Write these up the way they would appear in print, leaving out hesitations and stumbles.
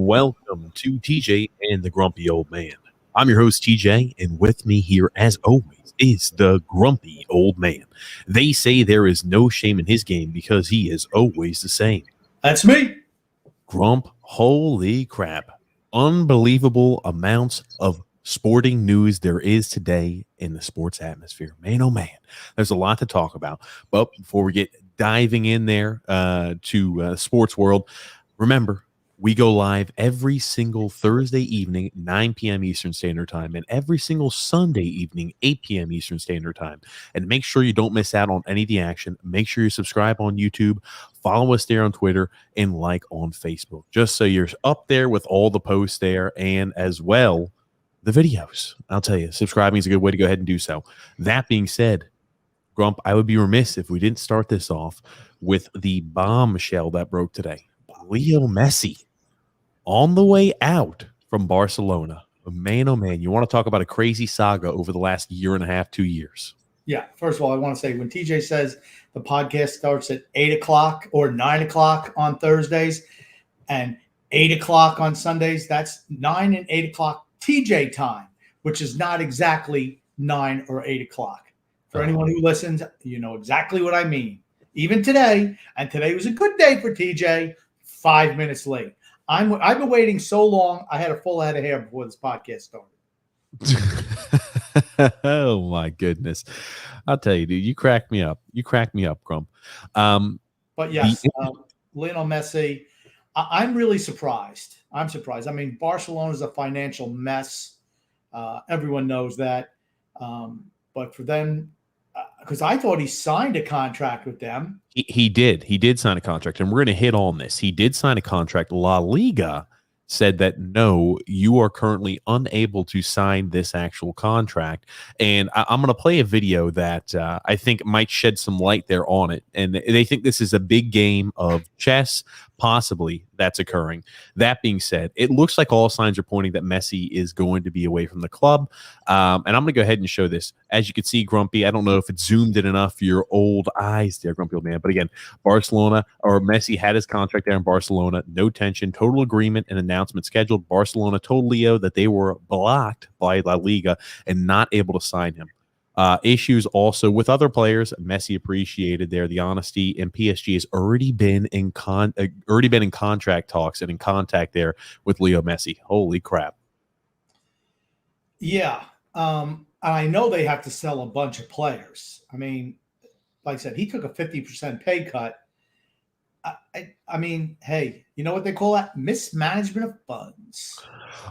welcome to TJ and the Grumpy Old Man. I'm your host, TJ, and with me here, as always, is the Grumpy Old Man. They say there is no shame in his game because he is always the same. That's me. Grump, holy crap. Unbelievable amounts of sporting news there is today in the sports atmosphere. Man, oh man, there's a lot to talk about. But before we get diving in there to sports world, remember, we go live every single Thursday evening, 9 p.m. Eastern Standard Time, and every single Sunday evening, 8 p.m. Eastern Standard Time. And make sure you don't miss out on any of the action. Make sure you subscribe on YouTube, follow us there on Twitter, and like on Facebook, just so you're up there with all the posts there and as well the videos. I'll tell you, subscribing is a good way to go ahead and do so. That being said, Grump, I would be remiss if we didn't start this off with the bombshell that broke today. Leo Messi on the way out from Barcelona. Man, oh man, you want to talk about a crazy saga over the last year and a half, 2 years. Yeah, first of all, I want to say when TJ says the podcast starts at 8 o'clock or 9 o'clock on Thursdays and 8 o'clock on Sundays, that's 9 and 8 o'clock TJ time, which is not exactly 9 or 8 o'clock. For anyone who listens, you know exactly what I mean. Even today, and today was a good day for TJ, 5 minutes late. I've been waiting so long, I had a full head of hair before this podcast started. Oh, my goodness. I'll tell you, dude, you cracked me up. You cracked me up, Grump. But yes, Lionel Messi, I'm really surprised. I'm surprised. I mean, Barcelona is a financial mess. Everyone knows that. But for them, because I thought he signed a contract with them. He did sign a contract, and we're going to hit on this. He did sign a contract. La Liga said that, no, you are currently unable to sign this actual contract. And I'm going to play a video that I think might shed some light there on it. And they think this is a big game of chess, possibly, that's occurring. That being said, it looks like all signs are pointing that Messi is going to be away from the club. And I'm going to go ahead and show this. As you can see, Grumpy, I don't know if it's zoomed in enough for your old eyes there, Grumpy old man. But again, Barcelona, or Messi had his contract there in Barcelona. No tension, total agreement and announcement scheduled. Barcelona told Leo that they were blocked by La Liga and not able to sign him. Issues also with other players. Messi appreciated there the honesty, and PSG has already been in contract talks and in contact there with Leo Messi. Holy crap! Yeah, I know they have to sell a bunch of players. I mean, like I said, he took a 50% pay cut. I mean, hey, you know what they call that? Mismanagement of funds.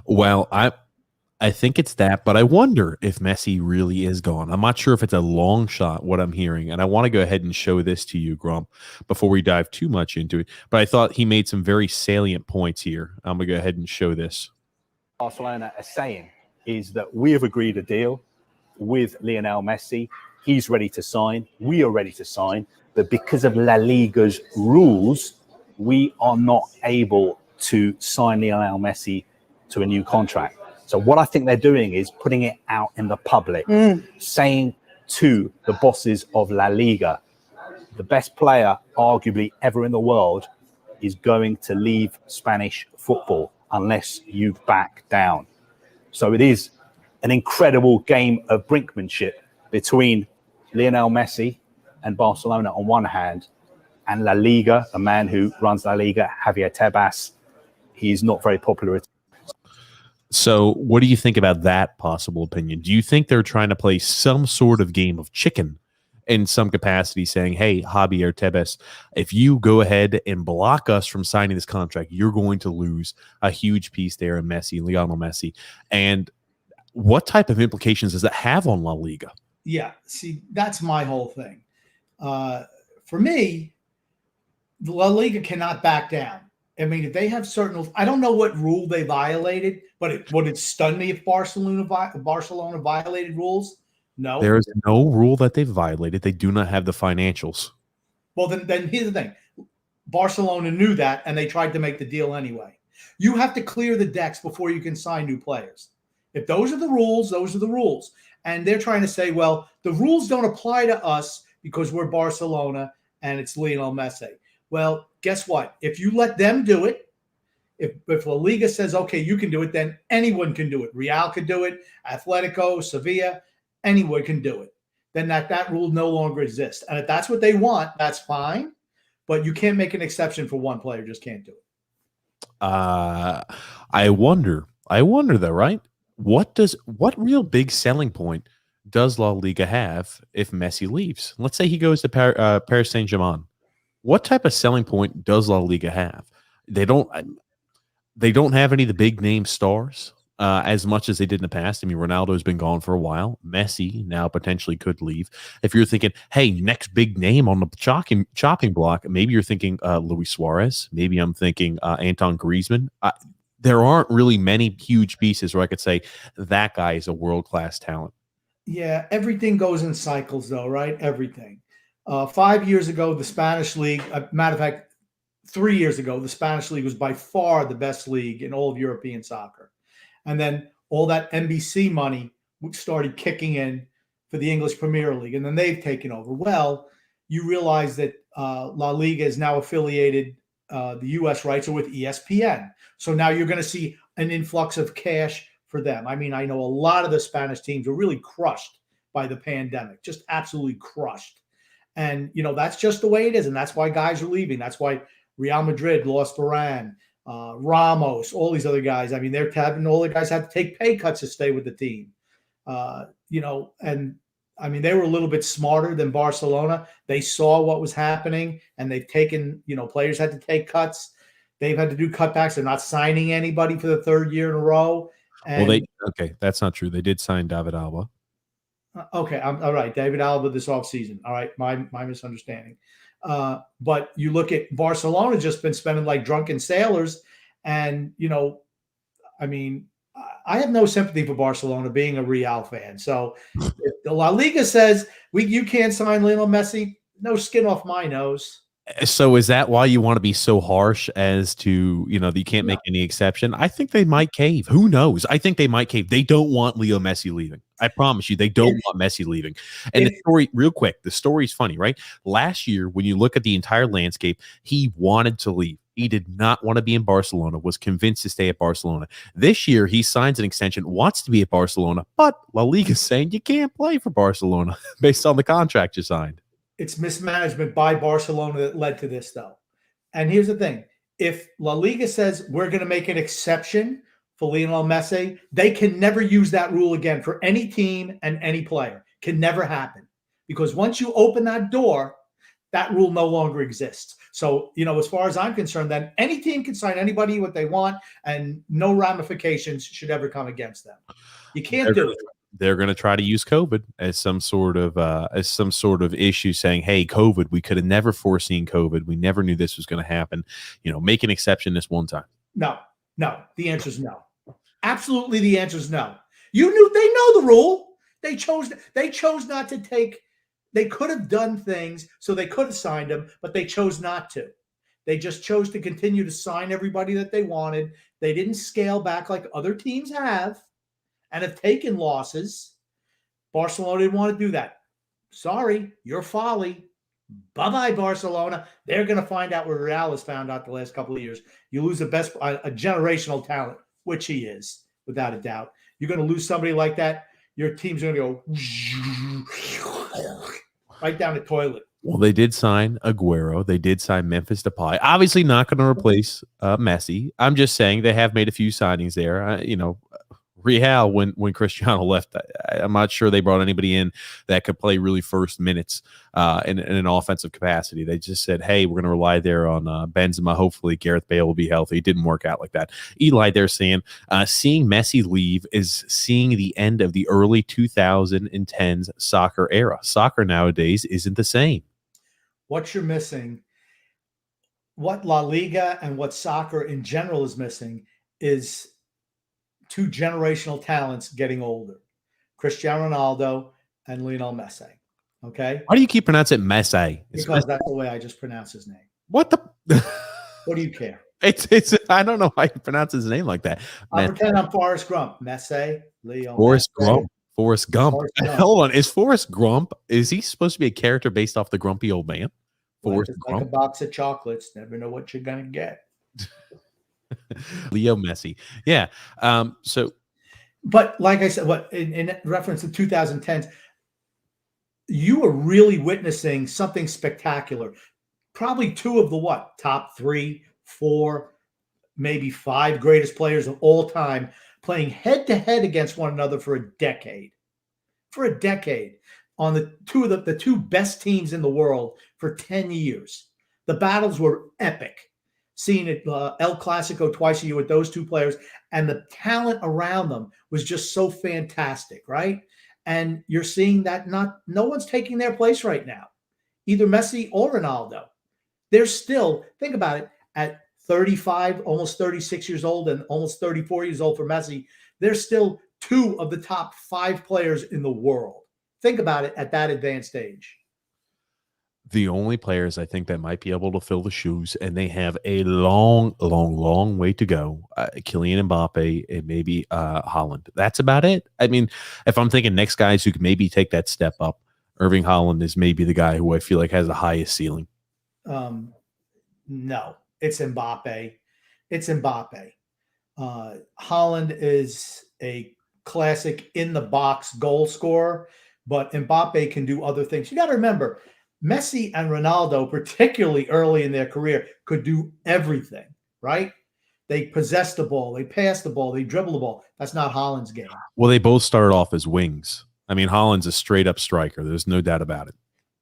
Well, I think it's that, but I wonder if Messi really is gone. I'm not sure if it's a long shot, what I'm hearing, and I want to go ahead and show this to you, Grump, before we dive too much into it. But I thought he made some very salient points here. I'm going to go ahead and show this. Barcelona are saying is that we have agreed a deal with Lionel Messi. He's ready to sign. We are ready to sign. But because of La Liga's rules, we are not able to sign Lionel Messi to a new contract. So what I think they're doing is putting it out in the public, saying to the bosses of La Liga, the best player arguably ever in the world is going to leave Spanish football unless you back down. So it is an incredible game of brinkmanship between Lionel Messi and Barcelona on one hand, and La Liga, a man who runs La Liga, Javier Tebas. He's not very popular at. So what do you think about that possible opinion? Do you think they're trying to play some sort of game of chicken in some capacity, saying, hey, Javier Tebas, if you go ahead and block us from signing this contract, you're going to lose a huge piece there in Messi, Lionel Messi. And what type of implications does that have on La Liga? Yeah, see, that's my whole thing. For me, the La Liga cannot back down. I mean, if they have certain, I don't know what rule they violated, but would it stun me if Barcelona violated rules? No. There is no rule that they've violated. They do not have the financials. Well, then here's the thing. Barcelona knew that, and they tried to make the deal anyway. You have to clear the decks before you can sign new players. If those are the rules, those are the rules. And they're trying to say, well, the rules don't apply to us because we're Barcelona and it's Lionel Messi. Well, guess what? If you let them do it, If La Liga says, okay, you can do it, then anyone can do it. Real could do it, Atletico, Sevilla, anyone can do it. Then that rule no longer exists. And if that's what they want, that's fine. But you can't make an exception for one player. Just can't do it. I wonder though, right? What real big selling point does La Liga have if Messi leaves? Let's say he goes to Paris Saint-Germain. What type of selling point does La Liga have? They don't have any of the big name stars as much as they did in the past. I mean, Ronaldo's been gone for a while. Messi now potentially could leave. If you're thinking, hey, next big name on the chopping block, maybe you're thinking Luis Suarez. Maybe I'm thinking Anton Griezmann. There aren't really many huge pieces where I could say that guy is a world-class talent. Yeah, everything goes in cycles, though, right? Everything. 5 years ago, the Spanish league, matter of fact, 3 years ago, the Spanish league was by far the best league in all of European soccer. And then all that NBC money started kicking in for the English Premier League, and then they've taken over. Well, you realize that La Liga is now affiliated, the U.S. rights are with ESPN. So now you're going to see an influx of cash for them. I mean, I know a lot of the Spanish teams were really crushed by the pandemic, just absolutely crushed. And, that's just the way it is. And that's why guys are leaving. That's why Real Madrid lost Varane, Ramos, all these other guys. I mean, all the guys had to take pay cuts to stay with the team. And I mean, they were a little bit smarter than Barcelona. They saw what was happening, and they've taken, players had to take cuts. They've had to do cutbacks. They're not signing anybody for the third year in a row. And, okay, that's not true. They did sign David Alba. Okay, all right, David Alba this offseason. All right, my misunderstanding. But you look at Barcelona, just been spending like drunken sailors, and I mean, I have no sympathy for Barcelona, being a Real fan. So if the La Liga says you can't sign Lionel Messi, no skin off my nose. So is that why you want to be so harsh as to, that you can't make any exception? I think they might cave. Who knows? I think they might cave. They don't want Leo Messi leaving. I promise you, they don't want Messi leaving. And the story, real quick, the story's funny, right? Last year, when you look at the entire landscape, he wanted to leave. He did not want to be in Barcelona, was convinced to stay at Barcelona. This year, he signs an extension, wants to be at Barcelona, but La Liga's saying you can't play for Barcelona based on the contract you signed. It's mismanagement by Barcelona that led to this, though. And here's the thing. If La Liga says we're going to make an exception for Lionel Messi, they can never use that rule again for any team and any player. Can never happen. Because once you open that door, that rule no longer exists. So, as far as I'm concerned, then any team can sign anybody what they want, and no ramifications should ever come against them. You can't do it. They're going to try to use COVID as some sort of issue, saying, "Hey, COVID, we could have never foreseen COVID. We never knew this was going to happen. Make an exception this one time." No. The answer is no. Absolutely, the answer is no. They know the rule. They chose not to take. They could have done things, so they could have signed him, but they chose not to. They just chose to continue to sign everybody that they wanted. They didn't scale back like other teams have. And have taken losses. Barcelona didn't want to do that. Sorry, your folly. Bye-bye, Barcelona. They're going to find out what Real has found out the last couple of years. You lose a generational talent, which he is, without a doubt. You're going to lose somebody like that, your team's going to go right down the toilet. Well, they did sign Aguero. They did sign Memphis Depay. Obviously not going to replace Messi. I'm just saying they have made a few signings there. Real, when Cristiano left, I'm not sure they brought anybody in that could play really first minutes in an offensive capacity. They just said, hey, we're going to rely there on Benzema. Hopefully Gareth Bale will be healthy. It didn't work out like that. Eli, they're saying seeing Messi leave is seeing the end of the early 2010s soccer era. Soccer nowadays isn't the same. What you're missing, what La Liga and what soccer in general is missing, is two generational talents getting older, Cristiano Ronaldo and Lionel Messi. Okay. Why do you keep pronouncing Messi? Because that's the way I just pronounce his name. What the? What do you care? It's. I don't know why you pronounce his name like that. I pretend I'm Forrest Gump. Messi, Leo. Forrest Messi. Gump. Forrest Gump. Forrest Gump. Hold on. Is Forrest Gump? Is he supposed to be a character based off the grumpy old man? Forrest Like Gump. a box of chocolates. Never know what you're gonna get. Leo Messi. Yeah. So But like I said, what in reference to 2010s, you were really witnessing something spectacular. Probably two of the top 3, 4, maybe 5 greatest players of all time playing head to head against one another for a decade. For a decade on the two best teams in the world for 10 years. The battles were epic. Seeing it El Clasico twice a year with those two players, and the talent around them was just so fantastic, right? And you're seeing that no one's taking their place right now, either Messi or Ronaldo. They're still, think about it, at 35, almost 36 years old, and almost 34 years old for Messi, they're still 2 of the top 5 players in the world. Think about it at that advanced age. the only players I think that might be able to fill the shoes, and they have a long, long, long way to go. Kylian Mbappe and maybe Haaland. That's about it. I mean, if I'm thinking next guys who could maybe take that step up, Erling Haaland is maybe the guy who I feel like has the highest ceiling. No, it's Mbappe. It's Mbappe. Haaland is a classic in the box goal scorer, but Mbappe can do other things. You got to remember, Messi and Ronaldo, particularly early in their career, could do everything, right? They possess the ball, they pass the ball, they dribble the ball. That's not Haaland's game. Well, they both started off as wings. I mean, Haaland's a straight up striker. There's no doubt about it.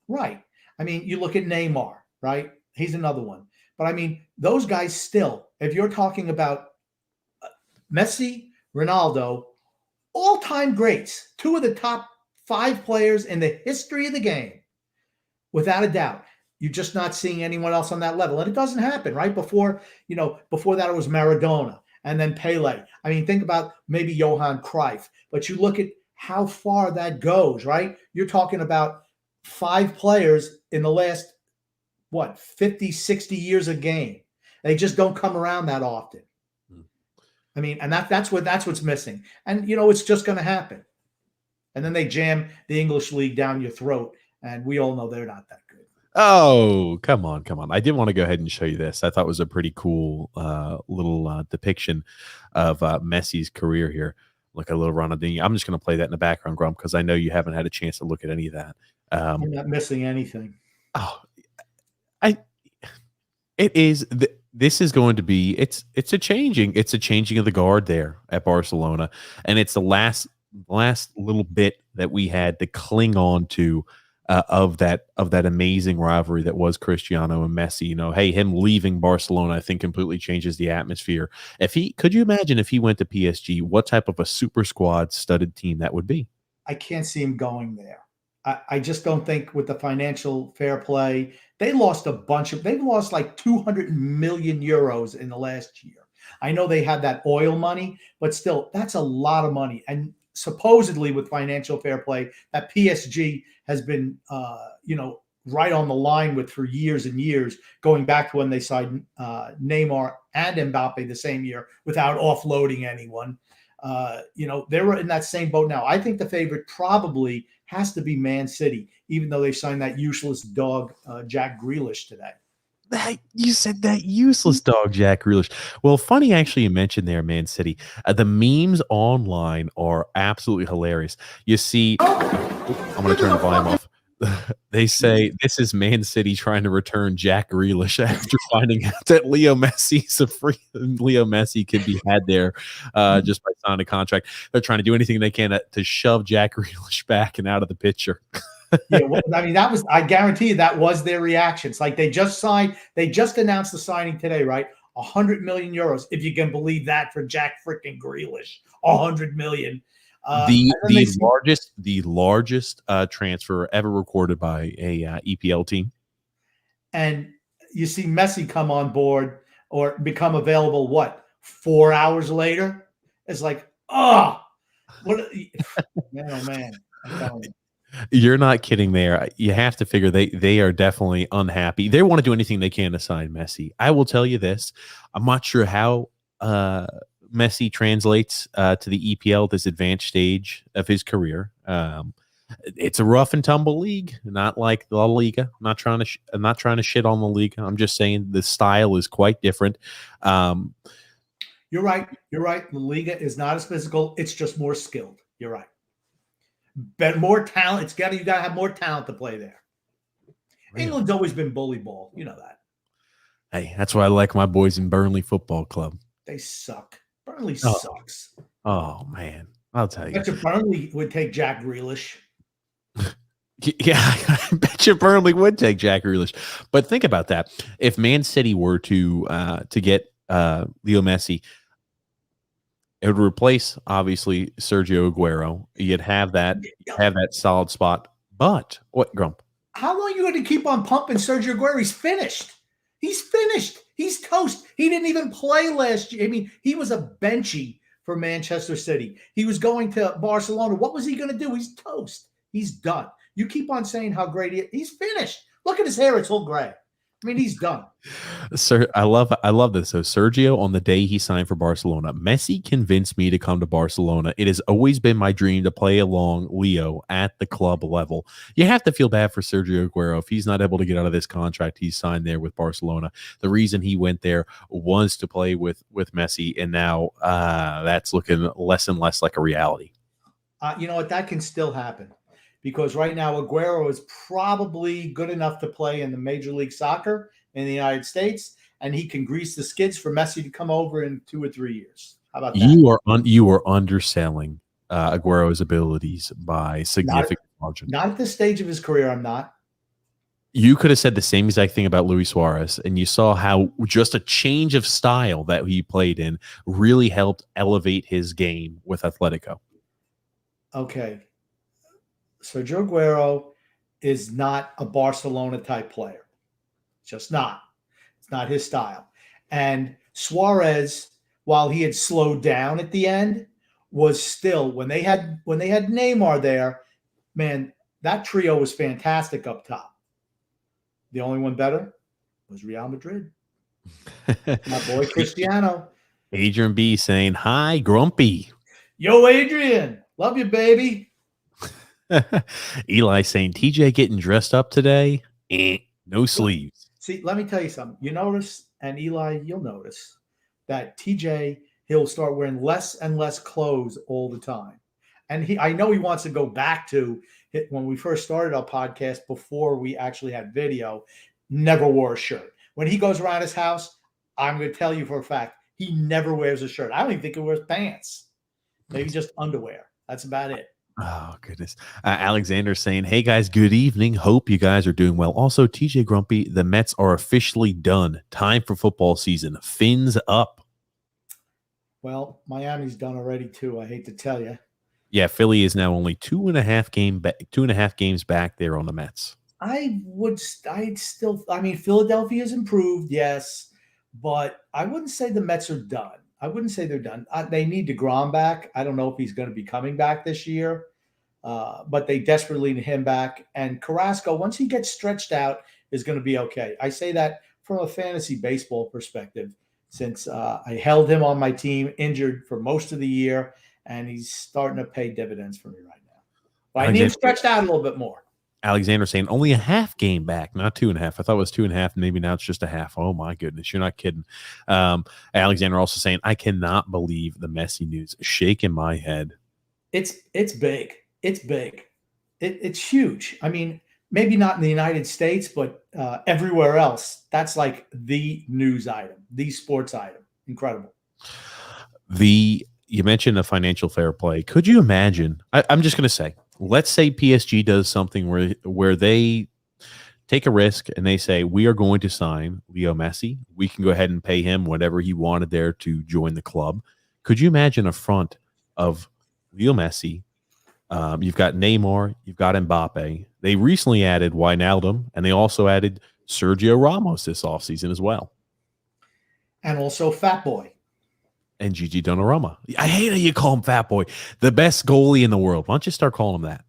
Right. I mean, you look at Neymar, right? He's another one. But I mean, those guys still, if you're talking about Messi, Ronaldo, all-time greats, 2 of the top 5 players in the history of the game, without a doubt. You're just not seeing anyone else on that level. And it doesn't happen, right? Before that it was Maradona and then Pele. I mean, think about maybe Johan Cruyff. But you look at how far that goes, right? You're talking about 5 players in the last, 50, 60 years a game. They just don't come around that often. I mean, and that's what's missing. And, it's just going to happen. And then they jam the English league down your throat. And we all know they're not that good. Oh, come on. I did want to go ahead and show you this. I thought it was a pretty cool little depiction of Messi's career here. Look, a little Ronaldinho. I'm just going to play that in the background, Grump, because I know you haven't had a chance to look at any of that. I'm not missing anything. Oh, this is going to be, it's a changing of the guard there at Barcelona. And it's the last little bit that we had to cling on to of that amazing rivalry that was Cristiano and Messi. Hey, him leaving Barcelona, I think, completely changes the atmosphere. Could you imagine if he went to PSG, what type of a super squad studded team that would be? I can't see him going there. I just don't think with the financial fair play, they've lost like 200 million euros in the last year. I know they had that oil money, but still, that's a lot of money. And supposedly with financial fair play, that PSG has been, right on the line with for years and years, going back to when they signed Neymar and Mbappe the same year without offloading anyone. They were in that same boat now. I think the favorite probably has to be Man City, even though they signed that useless dog, Jack Grealish, today. You said that useless dog, Jack Grealish. Well, funny actually you mentioned there, Man City. The memes online are absolutely hilarious. You see, I'm going to turn the volume off. They say this is Man City trying to return Jack Grealish after finding out that Leo Messi can be had there just by signing a contract. They're trying to do anything they can to shove Jack Grealish back and out of the picture. Yeah, well, I mean, I guarantee you that was their reaction. It's like they just announced the signing today, right? 100 million euros, if you can believe that, for Jack freaking Grealish. 100 million. The largest transfer ever recorded by a EPL team. And you see Messi come on board or become available, 4 hours later? It's like, man, oh man, I'm telling you. You're not kidding there. You have to figure they are definitely unhappy. They want to do anything they can to sign Messi. I will tell you this. I'm not sure how Messi translates to the EPL, this advanced stage of his career. It's a rough and tumble league, not like La Liga. I'm not trying to shit on the Liga. I'm just saying the style is quite different. You're right. You're right. The Liga is not as physical. It's just more skilled. You're right. But more talent. You got to have more talent to play there. Really? England's always been bully ball. You know that. Hey, that's why I like my boys in Burnley Football Club. They suck. Burnley Oh. sucks. Oh man, I'll tell you. I bet you Burnley would take Jack Grealish. Yeah, I bet you Burnley would take Jack Grealish. But think about that. If Man City were to get Leo Messi, it would replace obviously Sergio Aguero. You'd have that solid spot. But what, Grump? How long are you going to keep on pumping Sergio Aguero? He's finished. He's finished. He's toast. He didn't even play last year. I mean, he was a benchy for Manchester City. He was going to Barcelona. What was he going to do? He's toast. He's done. You keep on saying how great he is. He's finished. Look at his hair. It's all gray. I mean, he's done. Sir, I love this. So Sergio, on the day he signed for Barcelona, Messi convinced me to come to Barcelona. It has always been my dream to play along Leo at the club level. You have to feel bad for Sergio Aguero if he's not able to get out of this contract he signed there with Barcelona. The reason he went there was to play with Messi, and now that's looking less and less like a reality. You know what? That can still happen. Because right now, Aguero is probably good enough to play in the Major League Soccer in the United States, and he can grease the skids for Messi to come over in 2 or 3 years. How about that? You are underselling Aguero's abilities by significant margin. Not at this stage of his career, I'm not. You could have said the same exact thing about Luis Suarez, and you saw how just a change of style that he played in really helped elevate his game with Atletico. Okay. Sergio Aguero is not a Barcelona type player. Just not. It's not his style. And Suarez, while he had slowed down at the end, was still when they had Neymar there, man, that trio was fantastic up top. The only one better was Real Madrid. My boy Cristiano. Adrian B saying, "Hi, Grumpy." Yo, Adrian. Love you, baby. Eli saying, TJ getting dressed up today? No sleeves. See, let me tell you something. You notice, and Eli, you'll notice that TJ, he'll start wearing less and less clothes all the time. And I know he wants to go back to it when we first started our podcast before we actually had video, never wore a shirt. When he goes around his house, I'm going to tell you for a fact, he never wears a shirt. I don't even think he wears pants. Maybe just underwear. That's about it. Oh, goodness. Alexander saying, hey, guys, good evening. Hope you guys are doing well. Also, TJ Grumpy, the Mets are officially done. Time for football season. Fins up. Well, Miami's done already, too. I hate to tell you. Yeah, Philly is now only 2.5 games back there on the Mets. I mean, Philadelphia's improved, yes, but I wouldn't say the Mets are done. I wouldn't say they're done. They need DeGrom back. I don't know if he's going to be coming back this year, but they desperately need him back. And Carrasco, once he gets stretched out, is going to be okay. I say that from a fantasy baseball perspective, since I held him on my team injured for most of the year, and he's starting to pay dividends for me right now. But I need him stretched out a little bit more. Alexander saying only a half game back, not 2.5. I thought it was 2.5. Maybe now it's just a half. Oh my goodness, you're not kidding. Alexander also saying, I cannot believe the Messi news. Shaking my head. It's big. It's big. It's huge. I mean, maybe not in the United States, but everywhere else, that's like the news item, the sports item. Incredible. You mentioned the financial fair play. Could you imagine? I'm just going to say, let's say PSG does something where they take a risk and they say, we are going to sign Leo Messi. We can go ahead and pay him whatever he wanted there to join the club. Could you imagine a front of Leo Messi? You've got Neymar, you've got Mbappe. They recently added Wijnaldum, and they also added Sergio Ramos this offseason as well. And also Fat Boy. And Gigi Donnarumma. I hate how you call him Fat Boy. The best goalie in the world. Why don't you start calling him that?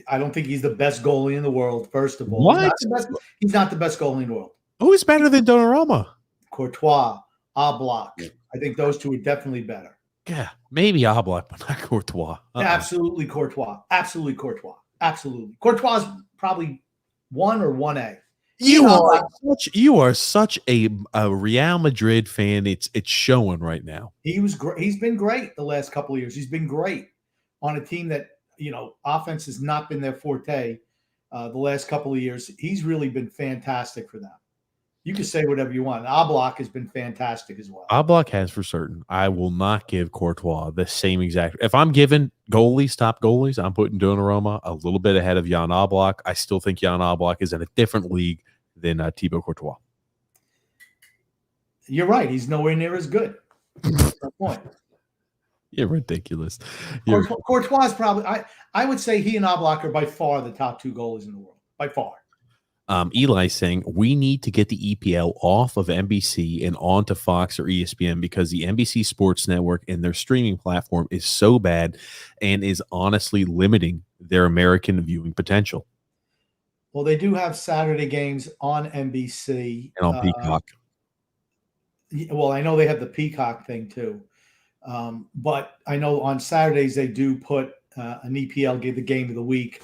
I don't think he's the best goalie in the world, first of all. What? He's not the best goalie in the world. Who's better than Donnarumma? Courtois, Oblak. I think those two are definitely better. Yeah, maybe Oblak, but not Courtois. Absolutely Courtois. Absolutely Courtois. Absolutely. Courtois is probably 1 or 1A. You are such a Real Madrid fan. It's showing right now. He was great. He's been great the last couple of years. He's been great on a team that, offense has not been their forte the last couple of years. He's really been fantastic for them. You can say whatever you want. Oblak has been fantastic as well. Oblak has for certain. I will not give Courtois the same exact. If I'm giving top goalies, I'm putting Donnarumma a little bit ahead of Jan Oblak. I still think Jan Oblak is in a different league than Thibaut Courtois. You're right. He's nowhere near as good. That's the point. You're ridiculous. Courtois is probably. I would say he and Oblak are by far the top 2 goalies in the world. By far. Eli saying we need to get the EPL off of NBC and onto Fox or ESPN because the NBC Sports Network and their streaming platform is so bad and is honestly limiting their American viewing potential. Well, they do have Saturday games on NBC and on Peacock. Well, I know they have the Peacock thing too, but I know on Saturdays they do put an EPL the game of the week.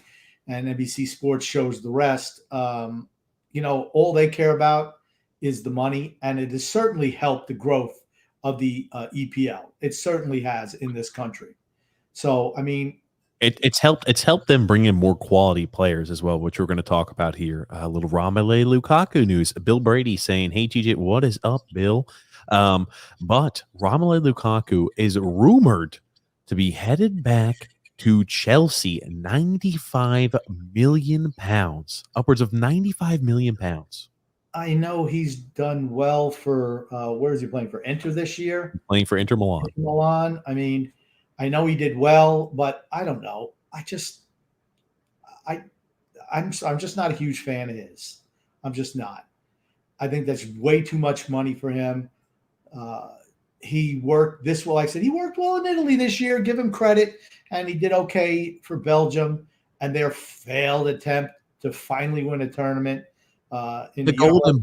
And NBC Sports shows the rest. All they care about is the money, and it has certainly helped the growth of the EPL. It certainly has in this country. So, I mean, it's helped them bring in more quality players as well, which we're going to talk about here. A little Romelu Lukaku news. Bill Brady saying, "Hey, TJ, what is up, Bill?" But Romelu Lukaku is rumored to be headed back to Chelsea, 95 million pounds, upwards of 95 million pounds. I know he's done well for where is he playing for? Inter this year? Playing for Inter Milan. I mean, I know he did well, but I don't know. I'm just not a huge fan of his. I'm just not. I think that's way too much money for him. He worked this well. Like I said, he worked well in Italy this year. Give him credit. And he did okay for Belgium and their failed attempt to finally win a tournament. The Golden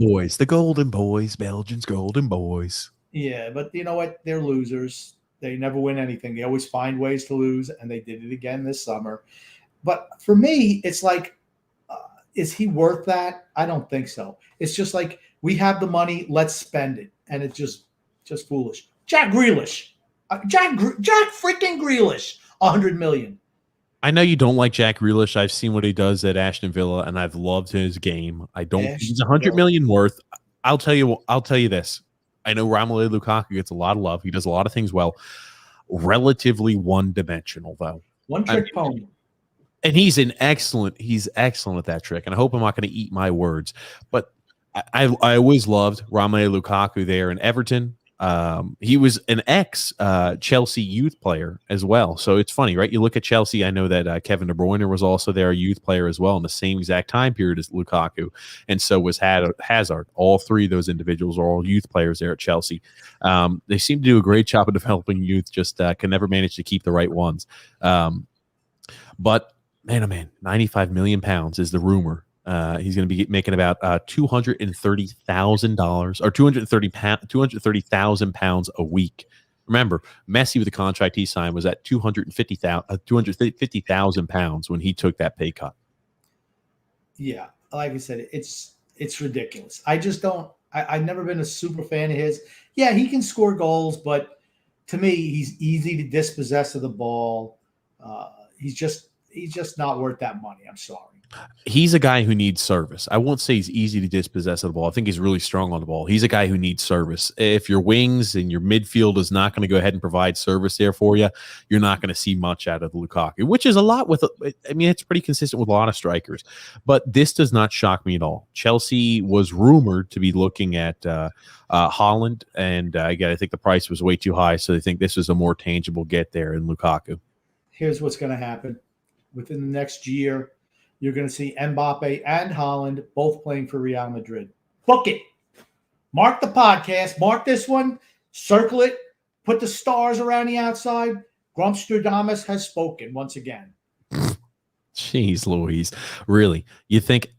Boys, Belgium's Golden Boys. Yeah, but you know what? They're losers. They never win anything. They always find ways to lose, and they did it again this summer. But for me, it's like, is he worth that? I don't think so. It's just like, we have the money, let's spend it. And it's just foolish. Jack Grealish. Jack freaking Grealish. 100 million. I know you don't like Jack Grealish. I've seen what he does at Aston Villa, and I've loved his game. He's 100 million worth. I'll tell you this. I know Romelu Lukaku gets a lot of love. He does a lot of things well. Relatively one-dimensional, though. One-trick pony. And he's excellent at that trick. And I hope I'm not going to eat my words. But I always loved Romelu Lukaku there in Everton. He was an ex-Chelsea youth player as well. So it's funny, right? You look at Chelsea, I know that Kevin De Bruyne was also there, a youth player as well in the same exact time period as Lukaku. And so was Hazard. All 3 of those individuals are all youth players there at Chelsea. They seem to do a great job of developing youth, just can never manage to keep the right ones. But, man, 95 million pounds is the rumor. He's going to be making about $230,000 or 230,000 pounds a week. Remember, Messi with the contract he signed was at 250,000 pounds when he took that pay cut. Yeah, like I said, it's ridiculous. I just don't. I've never been a super fan of his. Yeah, he can score goals, but to me, he's easy to dispossess of the ball. He's just not worth that money. I'm sorry. He's a guy who needs service. I won't say he's easy to dispossess of the ball. I think he's really strong on the ball. He's a guy who needs service. If your wings and your midfield is not going to go ahead and provide service there for you, you're not going to see much out of Lukaku, which is a lot with, it's pretty consistent with a lot of strikers. But this does not shock me at all. Chelsea was rumored to be looking at Haaland, and again, I think the price was way too high, so they think this is a more tangible get there in Lukaku. Here's what's going to happen. Within the next year, you're going to see Mbappe and Haaland both playing for Real Madrid. Book it. Mark the podcast. Mark this one. Circle it. Put the stars around the outside. Grumpstradamus has spoken once again. Jeez Louise. Really? You think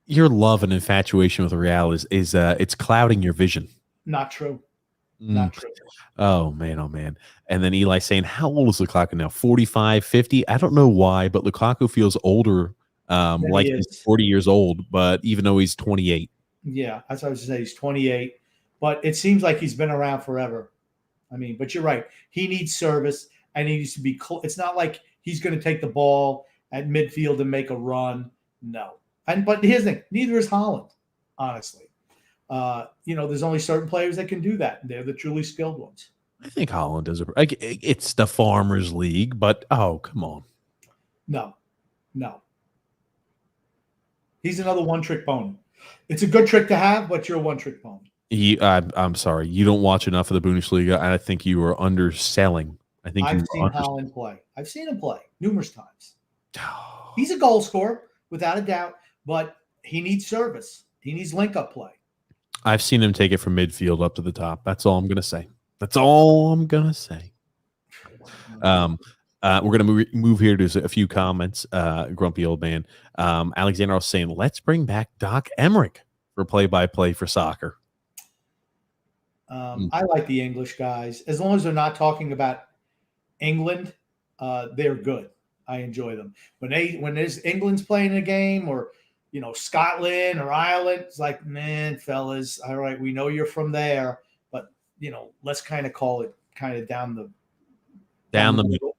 your love and infatuation with Real is it's clouding your vision? Not true. Not true. Oh, man. And then Eli saying, how old is Lukaku now? 45, 50? I don't know why, but Lukaku feels older Like he he's is. 40 years old, but even though he's 28. Yeah, that's what I was saying. He's 28, but it seems like he's been around forever. I mean, but you're right. He needs service, and he needs to be. It's not like he's going to take the ball at midfield and make a run. No, but here's the thing: neither is Holland. Honestly, there's only certain players that can do that. They're the truly skilled ones. I think Holland does it's the Farmers League, but oh, come on. No. He's another one-trick pony. It's a good trick to have, but you're a one-trick pony. I'm sorry, you don't watch enough of the Bundesliga, and I think you are underselling. I think I've seen Holland play. I've seen him play numerous times. He's a goal scorer, without a doubt, but he needs service. He needs link-up play. I've seen him take it from midfield up to the top. That's all I'm going to say. That's all I'm going to say. We're going to move here to a few comments. Grumpy old man. Alexander was saying, let's bring back Doc Emmerich for play-by-play for soccer. I like the English guys. As long as they're not talking about England, they're good. I enjoy them. When there's England's playing a game, or Scotland or Ireland, it's like, man, fellas, all right, we know you're from there, but let's kind of call it kind of down the middle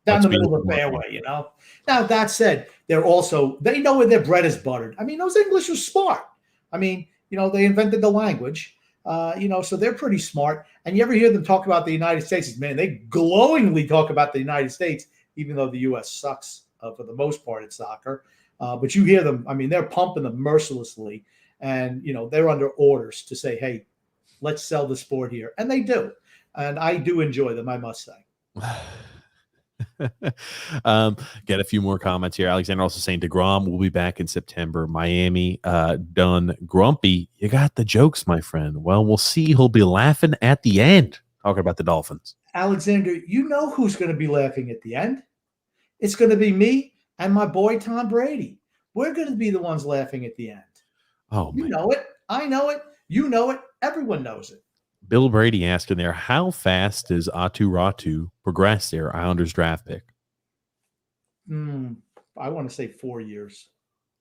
of the fairway. Now that said, they know where their bread is buttered. I mean, those English are smart. I mean, they invented the language. So they're pretty smart. And you ever hear them talk about the United States? Man, they glowingly talk about the United States, even though the U.S. sucks for the most part at soccer. But you hear them. I mean, they're pumping them mercilessly, and they're under orders to say, "Hey, let's sell the sport here," and they do. And I do enjoy them, I must say. Get a few more comments here. Alexander also saying DeGrom will be back in September. Miami done. Grumpy, you got the jokes, my friend. Well, we'll see. He'll be laughing at the end. Talking about the Dolphins. Alexander, you know who's going to be laughing at the end? It's going to be me and my boy Tom Brady. We're going to be the ones laughing at the end. Oh, you know it. I know it. You know it. Everyone knows it. Bill Brady asking there, how fast does Atu Ratu progress their Islanders draft pick? I want to say 4 years.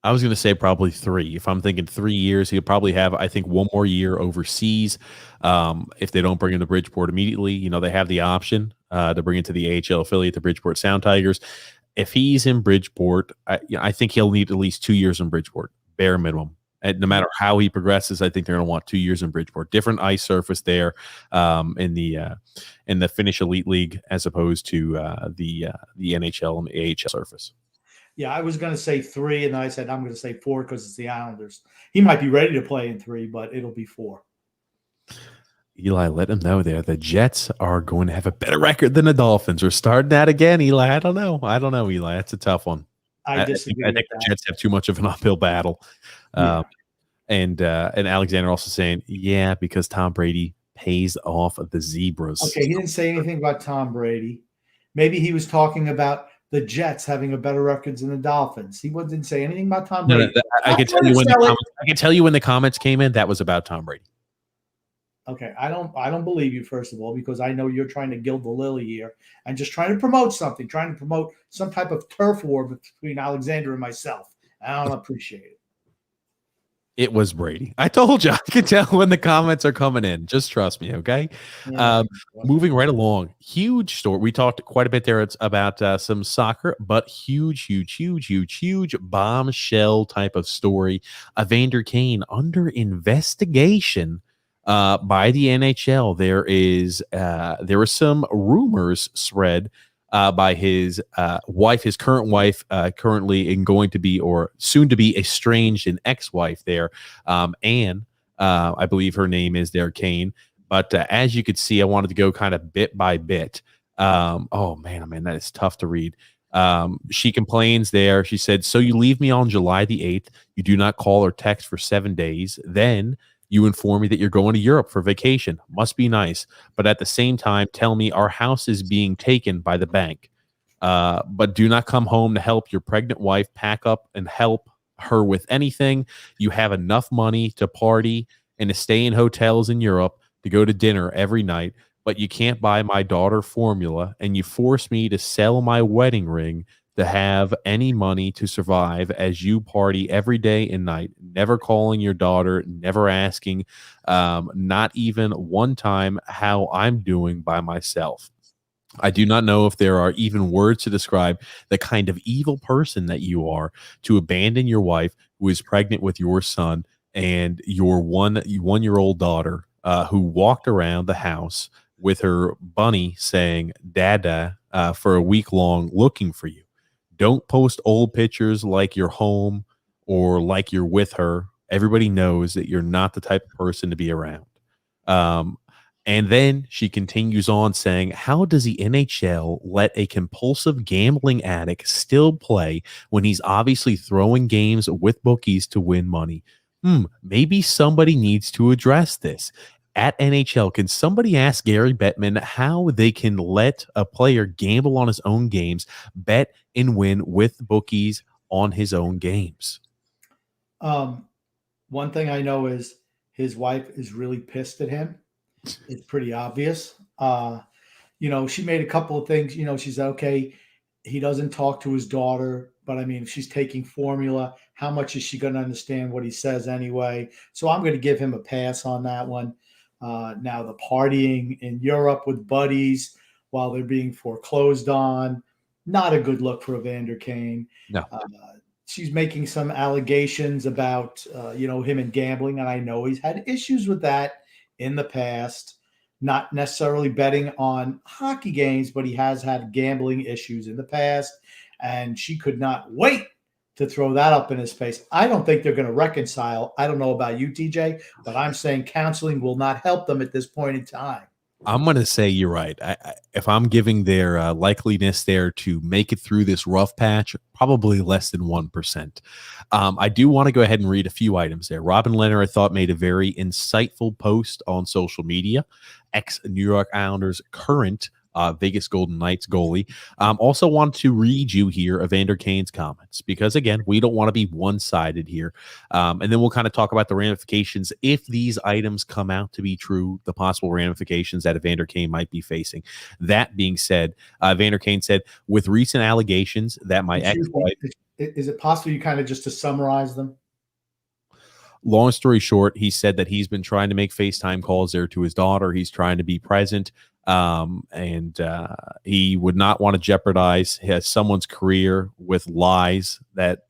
I was going to say probably 3. If I'm thinking 3 years, he'll probably have, I think, 1 more year overseas. If they don't bring him to Bridgeport immediately, they have the option to bring him to the AHL affiliate, the Bridgeport Sound Tigers. If he's in Bridgeport, I think he'll need at least 2 years in Bridgeport, bare minimum. And no matter how he progresses, I think they're going to want 2 years in Bridgeport. Different ice surface there in the Finnish Elite League as opposed to the NHL and the AHL surface. Yeah, I was going to say 3, and then I said I'm going to say 4 because it's the Islanders. He might be ready to play in 3, but it'll be 4. Eli, let him know there. The Jets are going to have a better record than the Dolphins. We're starting that again, Eli. I don't know, Eli. That's a tough one. I disagree. I think the Jets have too much of an uphill battle. Yeah. And Alexander also saying, yeah, because Tom Brady pays off the Zebras. Okay, he didn't say anything about Tom Brady. Maybe he was talking about the Jets having a better record than the Dolphins. He didn't say anything about Tom Brady. No, I can tell you when the comments came in, that was about Tom Brady. Okay, I don't believe you, first of all, because I know you're trying to gild the lily here and just trying to promote something, trying to promote some type of turf war between Alexander and myself. I don't appreciate it. It was Brady. I told you. I can tell when the comments are coming in. Just trust me, okay? Yeah. Moving right along. Huge story. We talked quite a bit there about some soccer, but huge bombshell type of story. Evander Kane under investigation by the NHL. There were some rumors spread by his wife, his current wife, currently and going to be or soon to be estranged and ex-wife there. Anne, I believe her name is there, Kane. But as you could see, I wanted to go kind of bit by bit. Oh man, that is tough to read. She complains there. She said, so you leave me on July the 8th. You do not call or text for 7 days. Then you inform me that you're going to Europe for vacation. Must be nice. But at the same time, tell me our house is being taken by the bank. But do not come home to help your pregnant wife pack up and help her with anything. You have enough money to party and to stay in hotels in Europe, to go to dinner every night, but you can't buy my daughter formula, and you force me to sell my wedding ring to have any money to survive as you party every day and night, never calling your daughter, never asking, not even one time how I'm doing by myself. I do not know if there are even words to describe the kind of evil person that you are to abandon your wife who is pregnant with your son and your 1 year old daughter, who walked around the house with her bunny saying "Dada" for a week long, looking for you. Don't post old pictures like you're home or like you're with her. Everybody knows that you're not the type of person to be around. Um, and then she continues on saying, how does the NHL let a compulsive gambling addict still play when he's obviously throwing games with bookies to win money? Maybe somebody needs to address this. At NHL, can somebody ask Gary Bettman how they can let a player gamble on his own games, bet and win with bookies on his own games? One thing I know is his wife is really pissed at him. It's pretty obvious. She made a couple of things. She's okay. He doesn't talk to his daughter, but I mean, if she's taking formula, how much is she going to understand what he says anyway? So I'm going to give him a pass on that one. Now, the partying in Europe with buddies while they're being foreclosed on, not a good look for Evander Kane. No. She's making some allegations about, him and gambling, and I know he's had issues with that in the past. Not necessarily betting on hockey games, but he has had gambling issues in the past, and she could not wait to throw that up in his face. I don't think they're going to reconcile. I don't know about you, TJ, but I'm saying counseling will not help them at this point in time. I'm going to say you're right. If I'm giving their likeliness there to make it through this rough patch, probably less than 1%. I do want to go ahead and read a few items there. Robin Leonard, I thought, made a very insightful post on social media. Ex-New York Islanders current Vegas Golden Knights goalie. Also want to read you here Evander Kane's comments, because again, we don't want to be one-sided here. And then we'll kind of talk about the ramifications if these items come out to be true, the possible ramifications that Evander Kane might be facing. That being said, Evander Kane said, with recent allegations that my ex-wife... Is it possible you kind of just to summarize them? Long story short, he said that he's been trying to make FaceTime calls there to his daughter. He's trying to be present. And he would not want to jeopardize someone's career with lies that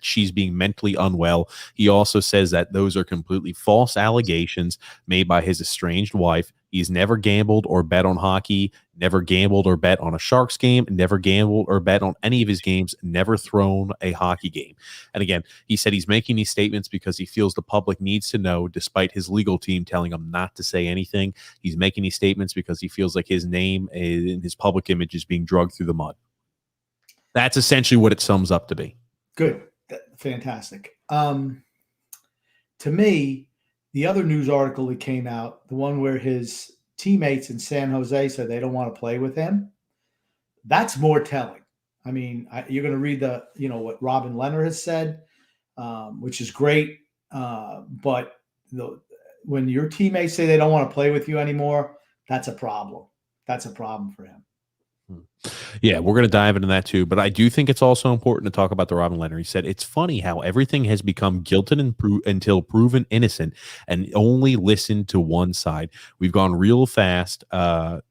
she's being mentally unwell. He also says that those are completely false allegations made by his estranged wife. He's never gambled or bet on hockey, never gambled or bet on a Sharks game, never gambled or bet on any of his games, never thrown a hockey game. And again, he said he's making these statements because he feels the public needs to know, despite his legal team telling him not to say anything. He's making these statements because he feels like his name and his public image is being dragged through the mud. That's essentially what it sums up to be. Good. Fantastic. To me, the other news article that came out, the one where his teammates in San Jose said they don't want to play with him, that's more telling. I mean, you're going to read what Robin Leonard has said, which is great. But when your teammates say they don't want to play with you anymore, that's a problem. That's a problem for him. Yeah, we're going to dive into that too. But I do think it's also important to talk about the Robin Leonard. He said, it's funny how everything has become guilted until proven innocent and only listen to one side. We've gone real fast, real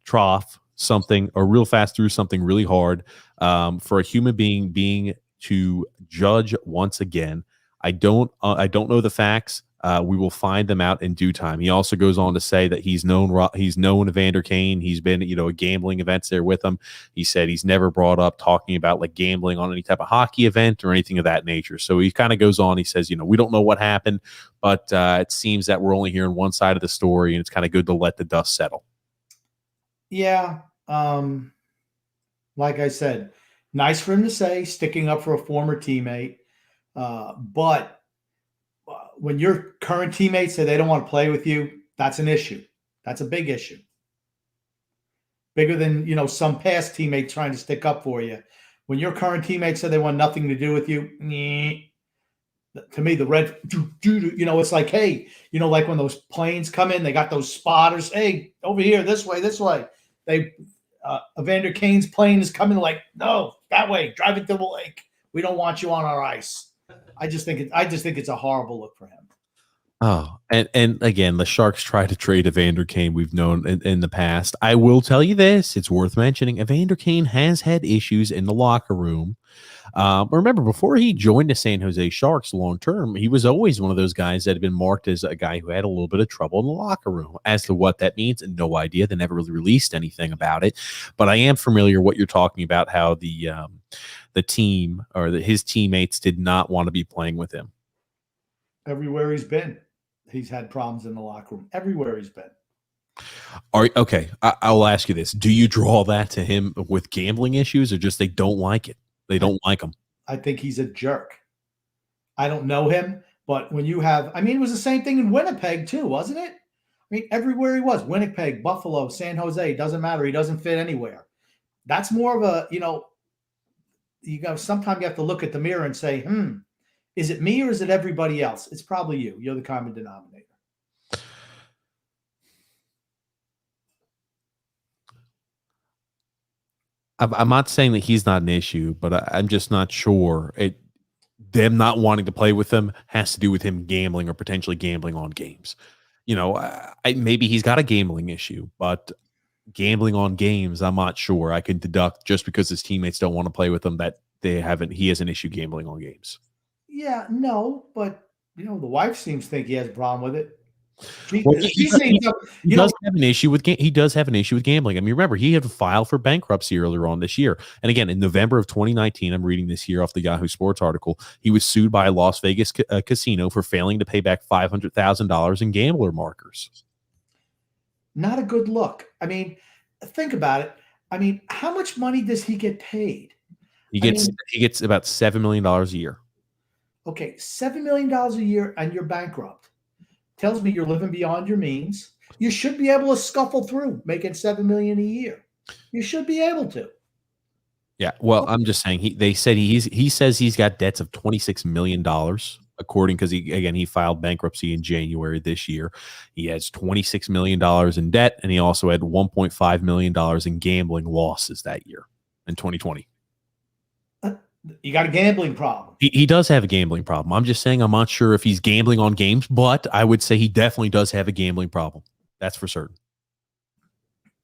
fast through something really hard for a human being to judge once again. I don't know the facts. We will find them out in due time. He also goes on to say that he's known Evander Kane. He's been, at gambling events there with him. He said he's never brought up talking about like gambling on any type of hockey event or anything of that nature. So he kind of goes on. He says, we don't know what happened, but it seems that we're only hearing one side of the story, and it's kind of good to let the dust settle. Yeah. Like I said, nice for him to say, sticking up for a former teammate. But when your current teammates say they don't want to play with you, that's an issue. That's a big issue. Bigger than, some past teammate trying to stick up for you. When your current teammates say they want nothing to do with you, to me, the red, it's like, hey, like when those planes come in, they got those spotters. Hey, over here, this way. Evander Kane's plane is coming, like, no, that way. Drive it to the lake. We don't want you on our ice. I just think it's a horrible look for him. Oh, and again, the Sharks tried to trade Evander Kane. We've known in the past. I will tell you this: it's worth mentioning. Evander Kane has had issues in the locker room. Remember, before he joined the San Jose Sharks long term, he was always one of those guys that had been marked as a guy who had a little bit of trouble in the locker room. As to what that means, no idea. They never really released anything about it. But I am familiar what you're talking about. How the team or his teammates did not want to be playing with him. Everywhere he's been, he's had problems in the locker room. Everywhere he's been. Okay, I'll ask you this: do you draw that to him with gambling issues, or just they don't like it? They don't like him. I think he's a jerk. I don't know him, but when you have, I mean, it was the same thing in Winnipeg too, wasn't it? I mean, everywhere he was, Winnipeg, Buffalo, San Jose, doesn't matter. He doesn't fit anywhere. That's more of a, sometimes you have to look at the mirror and say, is it me or is it everybody else? It's probably you. You're the common denominator. I'm not saying that he's not an issue, but I'm just not sure. Them not wanting to play with him has to do with him gambling or potentially gambling on games. Maybe he's got a gambling issue, but gambling on games, I'm not sure. I can deduct just because his teammates don't want to play with him that he has an issue gambling on games. Yeah, no, but the wife seems to think he has a problem with it. He does have an issue with gambling. I mean, remember, he had to file for bankruptcy earlier on this year. And again, in November of 2019, I'm reading this here off the Yahoo Sports article, he was sued by a Las Vegas casino for failing to pay back $500,000 in gambler markers. Not a good look. I mean, think about it. I mean, how much money does he get paid? He gets about $7 million a year. Okay, $7 million a year and you're bankrupt. Tells me you're living beyond your means. You should be able to scuffle through making $7 million a year. You should be able to. Yeah, well, I'm just saying they said he says he's got debts of $26 million, according because he filed bankruptcy in January this year. He has $26 million in debt, and he also had $1.5 million in gambling losses that year in 2020. You got a gambling problem. He does have a gambling problem. I'm just saying I'm not sure if he's gambling on games, but I would say he definitely does have a gambling problem. That's for certain.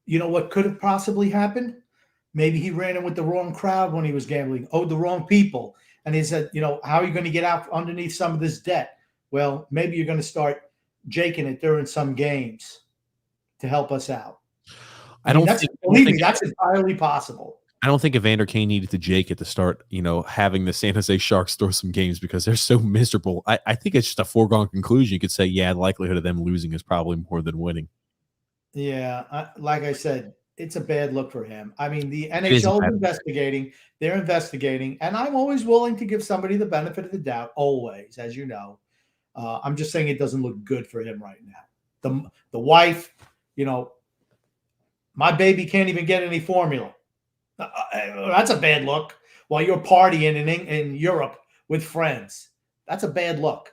You know what could have possibly happened? Maybe he ran in with the wrong crowd when he was gambling, owed the wrong people. And he said, how are you going to get out underneath some of this debt? Well, maybe you're going to start jaking it during some games to help us out. That's entirely possible. I don't think Evander Kane needed to jake it to start, having the San Jose Sharks throw some games because they're so miserable. I think it's just a foregone conclusion. You could say, the likelihood of them losing is probably more than winning. Yeah, like I said, it's a bad look for him. I mean, the NHL is investigating. They're investigating, and I'm always willing to give somebody the benefit of the doubt, always, as you know. I'm just saying it doesn't look good for him right now. The wife, my baby can't even get any formula. That's a bad look while you're partying in Europe with friends. That's a bad look.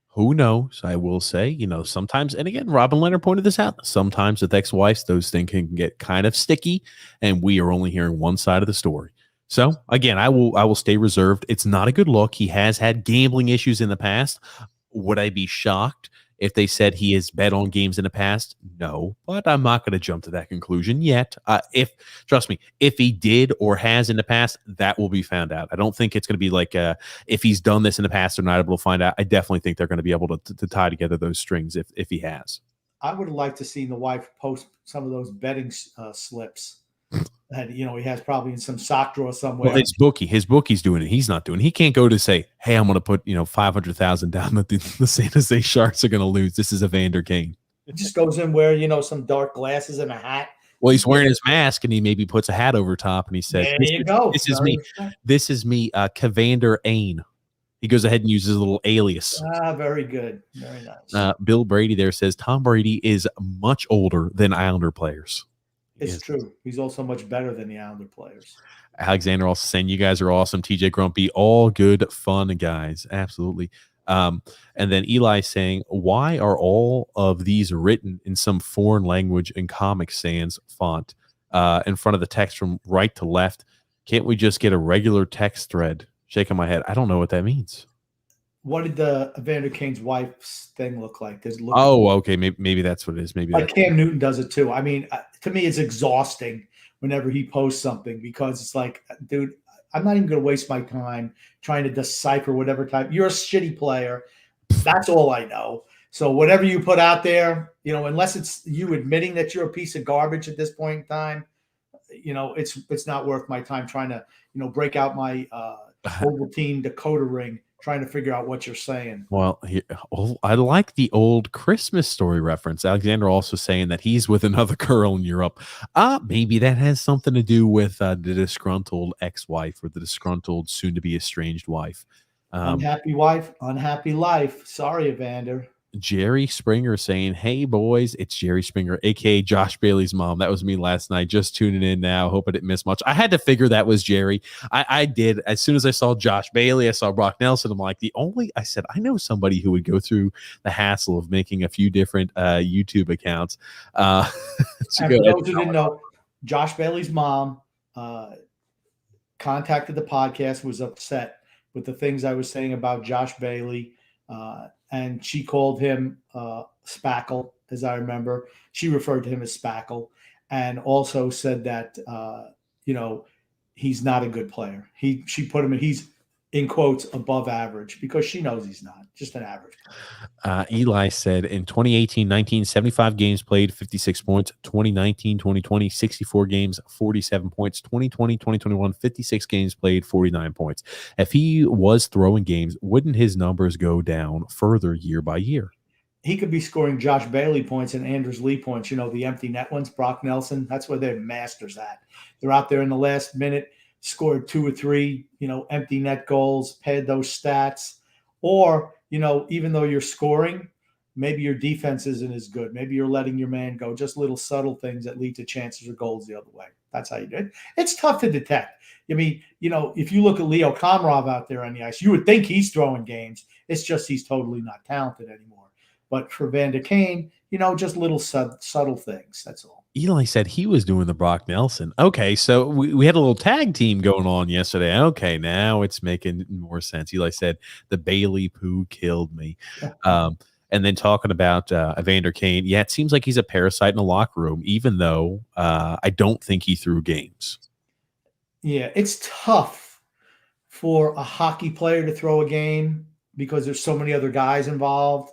Who knows? I will say, sometimes, and again, Robin Leonard pointed this out, sometimes with ex-wives, those things can get kind of sticky, and we are only hearing one side of the story. So, again, I will stay reserved. It's not a good look. He has had gambling issues in the past. Would I be shocked if they said he has bet on games in the past? No, but I'm not going to jump to that conclusion yet. Trust me, if he did or has in the past, that will be found out. I don't think it's going to be like if he's done this in the past, they're not able to find out. I definitely think they're going to be able to tie together those strings if he has. I would have liked to see the wife post some of those betting slips that he has probably in some sock drawer somewhere. Well, his bookie's doing it. He's not doing it. He can't go to say, "Hey, I'm going to put $500,000 down that the San Jose Sharks are going to lose." This is Evander Kane. He just goes in wearing some dark glasses and a hat. Well, he's wearing his mask, and he maybe puts a hat over top, and he says, "There you go. This is me. This is me, Evander Kane." He goes ahead and uses a little alias. Very good. Very nice. Bill Brady there says Tom Brady is much older than Islander players. It's true. He's also much better than the Islander players. Alexander also saying, you guys are awesome. TJ Grumpy, all good fun guys. Absolutely. And then Eli saying, why are all of these written in some foreign language in Comic Sans font in front of the text from right to left? Can't we just get a regular text thread? Shaking my head. I don't know what that means. What did the Evander Kane's wife's thing look like? Does it look Okay. Maybe that's what it is. Maybe like Cam Newton does it too. I mean, to me, it's exhausting whenever he posts something because it's like, dude, I'm not even going to waste my time trying to decipher whatever type. You're a shitty player. That's all I know. So whatever you put out there, unless it's you admitting that you're a piece of garbage at this point in time, it's not worth my time trying to, break out my Ovaltine decoder ring trying to figure out what you're saying. Well, I like the old Christmas story reference. Alexander also saying that he's with another girl in Europe. Maybe that has something to do with the disgruntled ex-wife or the disgruntled soon-to-be estranged wife. Unhappy wife, unhappy life. Sorry, Evander. Jerry Springer saying, "Hey boys, it's Jerry Springer, aka Josh Bailey's mom. That was me last night. Just tuning in now. Hope I didn't miss much. I had to figure that was Jerry. I did. As soon as I saw Josh Bailey, I saw Brock Nelson. I'm like, I said, I know somebody who would go through the hassle of making a few different YouTube accounts. And for those who didn't know, Josh Bailey's mom contacted the podcast, was upset with the things I was saying about Josh Bailey. And she called him Spackle, as I remember. She referred to him as Spackle and also said that, he's not a good player. She put him he's in quotes above average because she knows he's not just an average. Eli said in 2018-19, 75 games played, 56 points. 2019-2020, 64 games, 47 points. 2020-2021, 56 games played, 49 points. If he was throwing games, wouldn't his numbers go down further year by year? He could be scoring Josh Bailey points and Anders Lee points, the empty net ones, Brock Nelson. That's where they're masters at. They're out there in the last minute, scored 2 or 3, empty net goals, pad those stats. Or, even though you're scoring, maybe your defense isn't as good. Maybe you're letting your man go. Just little subtle things that lead to chances or goals the other way. That's how you do it. It's tough to detect. I mean, if you look at Leo Komarov out there on the ice, you would think he's throwing games. It's just he's totally not talented anymore. But for Evander Kane, just little subtle things. That's all. Eli said he was doing the Brock Nelson. Okay, so we had a little tag team going on yesterday. Okay, now it's making more sense. Eli said the Bailey poo killed me. And then talking about Evander Kane, yeah, it seems like he's a parasite in the locker room, even though I don't think he threw games. Yeah, it's tough for a hockey player to throw a game because there's so many other guys involved.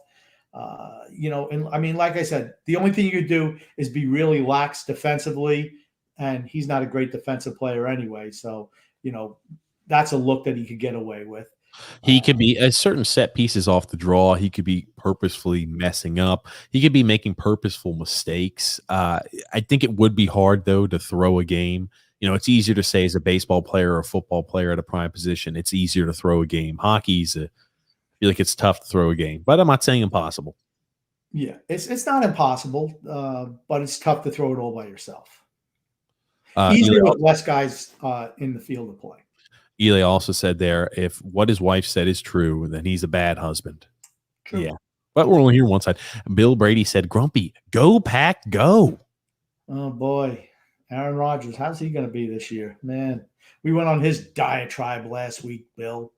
And I mean, like I said, the only thing you could do is be really lax defensively, and he's not a great defensive player anyway. So, that's a look that he could get away with. He could be a certain set pieces off the draw. He could be purposefully messing up. He could be making purposeful mistakes. I think it would be hard, though, to throw a game. It's easier to say as a baseball player or a football player at a prime position, it's easier to throw a game. Hockey's I feel like it's tough to throw a game, but I'm not saying impossible. Yeah, it's not impossible, but it's tough to throw it all by yourself. Easier with less guys in the field to play. Eli also said there, if what his wife said is true, then he's a bad husband. True. Yeah, but we're only here one side. Bill Brady said, "Grumpy, go Pack, go." Oh boy, Aaron Rodgers, how's he going to be this year? Man, we went on his diatribe last week, Bill.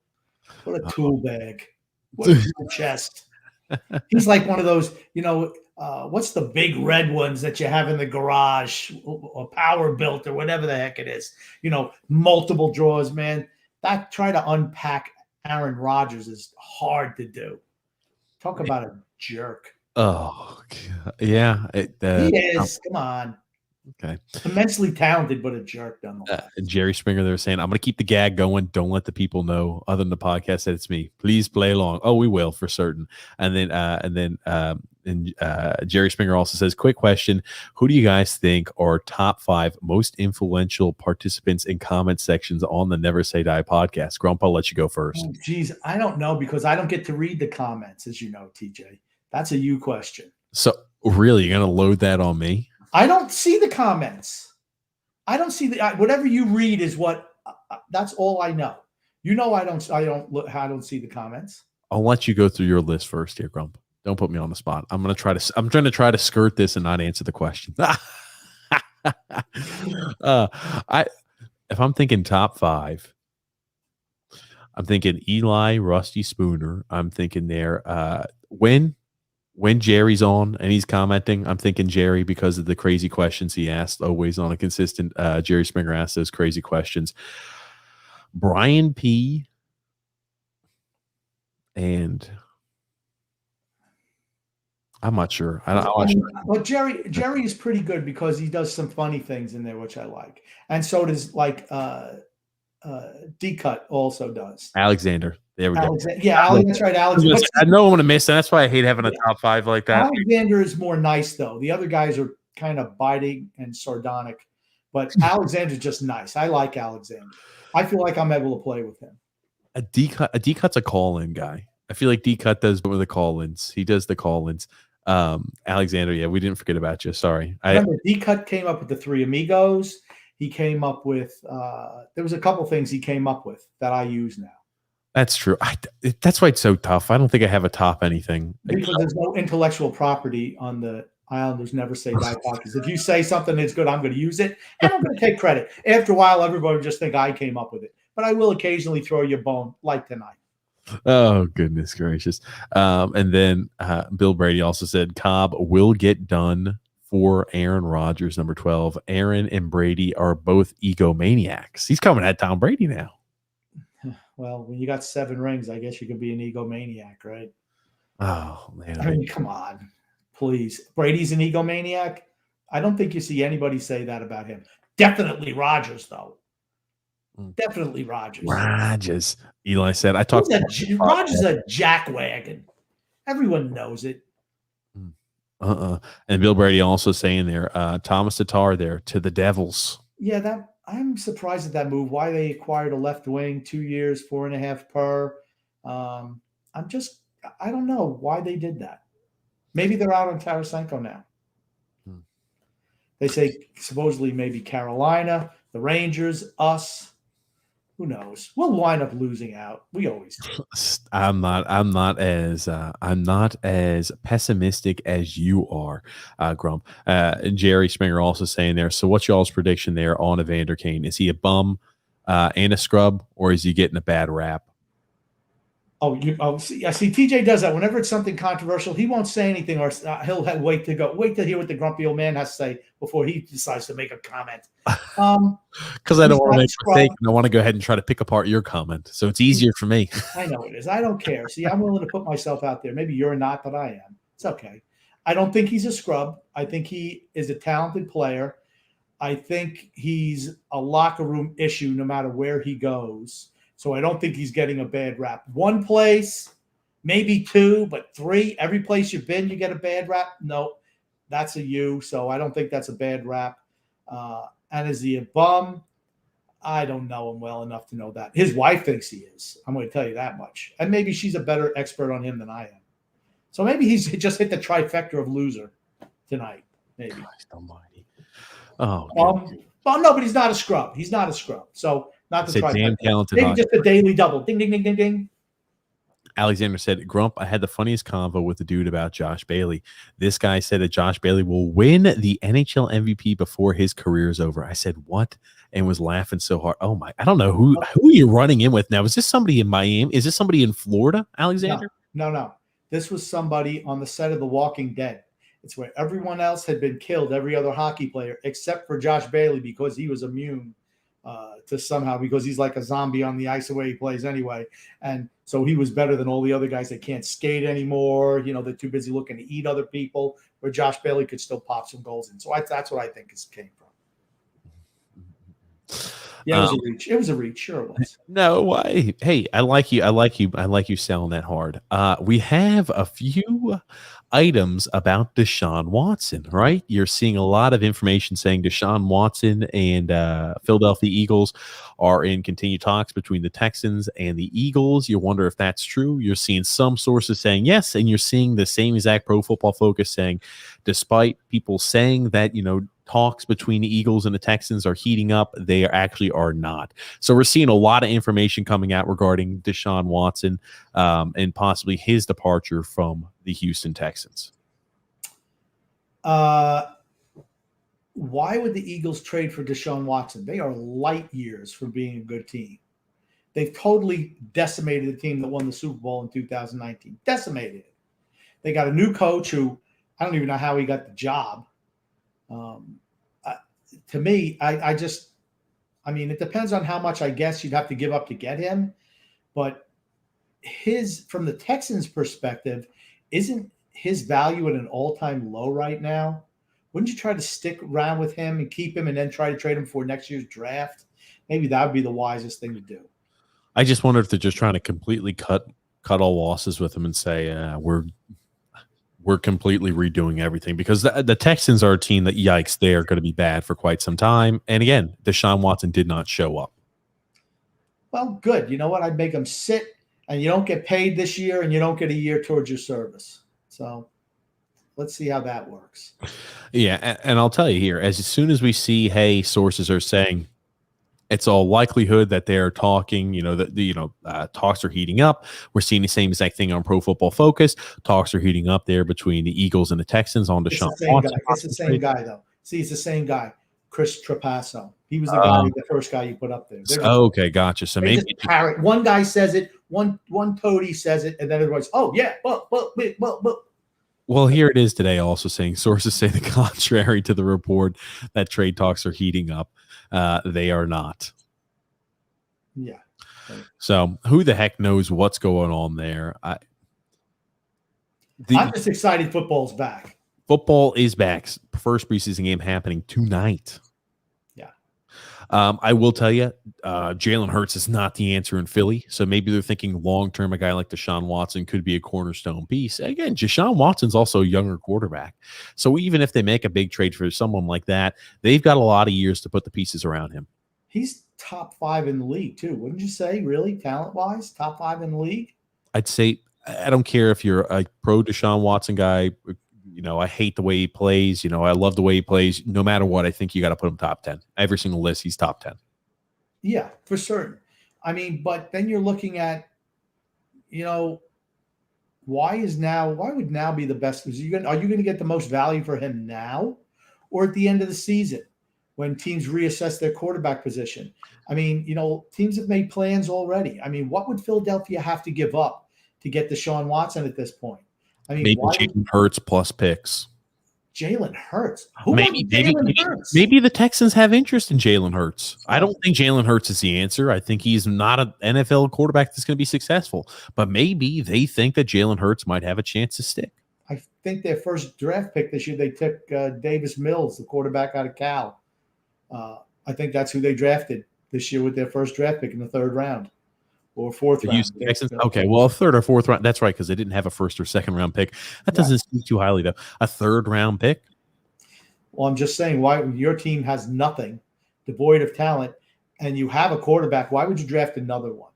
What a tool bag. What a tool chest. He's like one of those, what's the big red ones that you have in the garage, or Power Built or whatever the heck it is, multiple drawers, man. Try to unpack Aaron Rodgers is hard to do. Talk about a jerk. Oh, yeah. He is. Come on. Okay. Immensely talented, but a jerk nonetheless. Jerry Springer, they're saying, I'm going to keep the gag going. Don't let the people know, other than the podcast, that it's me. Please play along. Oh, we will for certain. And then Jerry Springer also says, quick question. Who do you guys think are top 5 most influential participants in comment sections on the Never Say Die podcast? Grump, I'll let you go first. Oh, geez, I don't know because I don't get to read the comments, as you know, TJ. That's a you question. So really, you're going to load that on me? I don't see the comments. I don't see whatever you read is what. That's all I know. I don't see the comments. I'll let you go through your list first here, Grump. Don't put me on the spot. I'm trying to try to skirt this and not answer the question. if I'm thinking top 5, I'm thinking Eli, Rusty Spooner. I'm thinking there. When Jerry's on and he's commenting, I'm thinking Jerry because of the crazy questions he asked, always on a consistent. Jerry Springer asks those crazy questions. Brian P. And I'm not sure. I'm not sure. But Jerry is pretty good because he does some funny things in there, which I like, and so does D-Cut also does. Alexander. There we go. Yeah, that's right, Alex. I know I'm going to miss that. That's why I hate having a top 5 like that. Alexander is more nice, though. The other guys are kind of biting and sardonic, but Alexander's just nice. I like Alexander. I feel like I'm able to play with him. A D-Cut's a call-in guy. I feel like D-Cut does one of the call-ins. He does the call-ins. Alexander, yeah, we didn't forget about you. Sorry. Remember, D-Cut came up with the Three Amigos. He came up with there was a couple things he came up with that I use now. That's true. That's why it's so tough. I don't think I have a top anything. Because there's no intellectual property on the Islanders never say die pockets. If you say something that's good, I'm going to use it, and I'm going to take credit. After a while, everybody will just think I came up with it. But I will occasionally throw you a bone, like tonight. Oh, goodness gracious. And then Bill Brady also said Cobb will get done for Aaron Rodgers, number 12. Aaron and Brady are both egomaniacs. He's coming at Tom Brady now. Well, when you got 7 rings, I guess you could be an egomaniac, right? Oh, man. I mean, come on. Please. Brady's an egomaniac? I don't think you see anybody say that about him. Definitely Rodgers, though. Definitely Rodgers. Rodgers. Eli said, I talked Rodgers is a jackwagon. Everyone knows it. And Bill Brady also saying there, Thomas Tatar there to the Devils. Yeah, I'm surprised at that move. Why they acquired a left wing, 2 years, 4.5 per. I don't know why they did that. Maybe they're out on Tarasenko now. They say supposedly maybe Carolina, the Rangers, us. Who knows? We'll wind up losing out. We always do. I'm not as pessimistic as you are, Grump. Jerry Springer also saying there. So, what's y'all's prediction there on Evander Kane? Is he a bum and a scrub, or is he getting a bad rap? See, TJ does that. Whenever it's something controversial, he won't say anything, or he'll wait to hear what the grumpy old man has to say before he decides to make a comment. Because I don't want to make a mistake, and I want to go ahead and try to pick apart your comment, so it's easier for me. I know it is. I don't care. See, I'm willing to put myself out there. Maybe you're not, but I am. It's okay. I don't think he's a scrub. I think he is a talented player. I think he's a locker room issue no matter where he goes. So I don't think he's getting a bad rap. One place, maybe 2, but 3, every place you've been, you get a bad rap. No, that's a you. So I don't think that's a bad rap. And is he a bum? I don't know him well enough to know that. His wife thinks he is. I'm going to tell you that much. And maybe she's a better expert on him than I am. So maybe he's just hit the trifecta of loser tonight. Maybe. Christ almighty. Oh, well, no, but he's not a scrub. He's not a scrub. So not the trifecta. Damn talented. Maybe just a daily double. Ding, ding, ding, ding, ding. Alexander said, Grump, I had the funniest convo with the dude about Josh Bailey. This guy said that Josh Bailey will win the NHL MVP before his career is over. I said, what? And was laughing so hard. Oh, my. I don't know who you're running in with now. Is this somebody in Miami? Is this somebody in Florida, Alexander? No. This was somebody on the set of The Walking Dead. It's where everyone else had been killed, every other hockey player, except for Josh Bailey because he was immune to somehow, because he's like a zombie on the ice the way he plays anyway. And so he was better than all the other guys that can't skate anymore. You know, they're too busy looking to eat other people, where Josh Bailey could still pop some goals in. So that's what I think it came from. Yeah, it was a reach. It was a reach. Sure it was. No way. Hey, I like you. I like you selling that hard. We have a few items about Deshaun Watson, right? You're seeing a lot of information saying Deshaun Watson and Philadelphia Eagles are in continued talks between the Texans and the Eagles. You wonder if that's true. You're seeing some sources saying yes, and you're seeing the same exact Pro Football Focus saying, despite people saying that, talks between the Eagles and the Texans are heating up, they actually are not. So we're seeing a lot of information coming out regarding Deshaun Watson and possibly his departure from the Houston Texans. why would the Eagles trade for Deshaun Watson? They are light years from being a good team. They've totally decimated the team that won the Super Bowl in 2019. Decimated it. They got a new coach who I don't even know how he got the job. To me, I mean, it depends on how much I guess you'd have to give up to get him. But from the Texans' perspective, isn't his value at an all-time low right now? Wouldn't you try to stick around with him and keep him and then try to trade him for next year's draft? Maybe that would be the wisest thing to do. I just wonder if they're just trying to completely cut all losses with him and say we're completely redoing everything, because the Texans are a team that, yikes, they are going to be bad for quite some time. And again, Deshaun Watson did not show up. Well, good. You know what? I'd make him sit, and you don't get paid this year, and you don't get a year towards your service. So let's see how that works. Yeah, and I'll tell you here, as soon as we see, hey, sources are saying it's all likelihood that they're talking, talks are heating up. We're seeing the same exact thing on Pro Football Focus. Talks are heating up there between the Eagles and the Texans on Deshaun Watson. It's the same guy, though. See, it's the same guy, Chris Trapasso. He was the first guy you put up there. Okay, gotcha. So maybe one guy says it, one toady says it, and then everybody's, oh yeah, well. Well, here it is today, also saying sources say the contrary to the report that trade talks are heating up. They are not. Yeah. So who the heck knows what's going on there? I'm just excited football's back. Football is back. First preseason game happening tonight. Yeah. I will tell you, Jalen Hurts is not the answer in Philly. So maybe they're thinking long-term, a guy like Deshaun Watson could be a cornerstone piece. Again, Deshaun Watson's also a younger quarterback. So even if they make a big trade for someone like that, they've got a lot of years to put the pieces around him. He's top 5 in the league too. Wouldn't you say, really, talent-wise, top 5 in the league? I'd say, I don't care if you're a pro Deshaun Watson guy. I hate the way he plays. I love the way he plays. No matter what, I think you got to put him top 10. Every single list, he's top 10. Yeah, for certain. I mean, but then you're looking at, why would now be the best? Are you going to get the most value for him now or at the end of the season when teams reassess their quarterback position? I mean, teams have made plans already. I mean, what would Philadelphia have to give up to get Deshaun Watson at this point? I mean, maybe Jalen Hurts plus picks. Jalen Hurts. Maybe the Texans have interest in Jalen Hurts. I don't think Jalen Hurts is the answer. I think he's not an NFL quarterback that's going to be successful. But maybe they think that Jalen Hurts might have a chance to stick. I think their first draft pick this year, they took Davis Mills, the quarterback out of Cal. I think that's who they drafted this year with their first draft pick in the 3rd round. Or 4th round. Texans? Okay, well, a 3rd or 4th round. That's right, because they didn't have a 1st or 2nd round pick. That doesn't seem too highly, though. A 3rd round pick? Well, I'm just saying, why your team has nothing, devoid of talent, and you have a quarterback, why would you draft another one?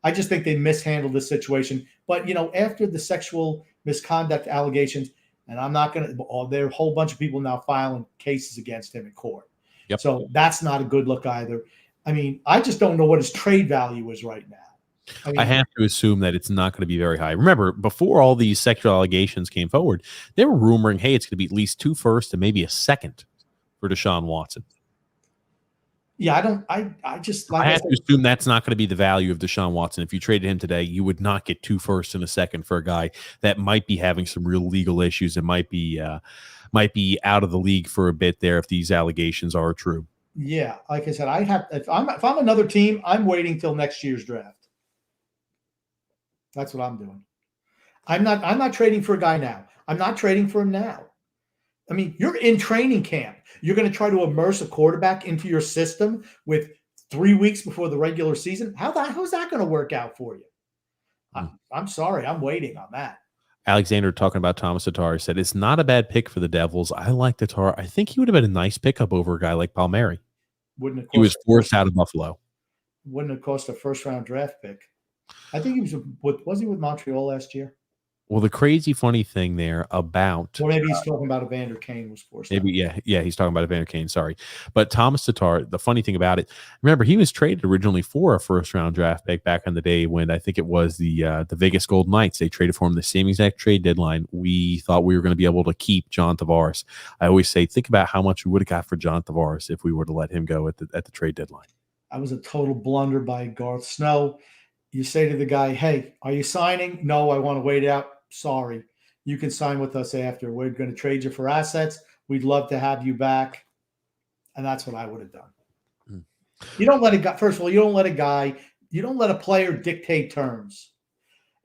I just think they mishandled the situation. But, after the sexual misconduct allegations, and I'm not going to – there are a whole bunch of people now filing cases against him in court. Yep. So that's not a good look either. I mean, I just don't know what his trade value is right now. I have to assume that it's not going to be very high. Remember, before all these sexual allegations came forward, they were rumoring, hey, it's going to be at least 2 firsts and maybe a 2nd for Deshaun Watson. Yeah, I have to assume that's not going to be the value of Deshaun Watson. If you traded him today, you would not get 2 firsts and a 2nd for a guy that might be having some real legal issues and might be out of the league for a bit there if these allegations are true. Yeah, like I said, if I'm another team, I'm waiting till next year's draft. That's what I'm doing. I'm not trading for a guy now. I'm not trading for him now. I mean, you're in training camp. You're going to try to immerse a quarterback into your system with 3 weeks before the regular season. How's that going to work out for you? I'm sorry. I'm waiting on that. Alexander, talking about Thomas Tatar, said it's not a bad pick for the Devils. I like Tatar. I think he would have been a nice pickup over a guy like Palmieri. He was forced out of Buffalo. Wouldn't have cost a 1st round draft pick. I think he was he with Montreal last year? Well, the crazy funny thing there about Or maybe he's talking about Evander Kane was forced out. maybe, yeah, he's talking about Evander Kane. Sorry, but Thomas Tatar. The funny thing about it, remember he was traded originally for a first round draft pick back in the day when I think it was the Vegas Golden Knights. They traded for him the same exact trade deadline. We thought we were going to be able to keep John Tavares. I always say, think about how much we would have got for John Tavares if we were to let him go at the trade deadline. That was a total blunder by Garth Snow. You say to the guy, "Hey, are you signing?" "No, I want to wait it out." "Sorry. You can sign with us after. We're going to trade you for assets. We'd love to have you back." And that's what I would have done. Mm. You don't let a guy, first of all, you don't let a player dictate terms.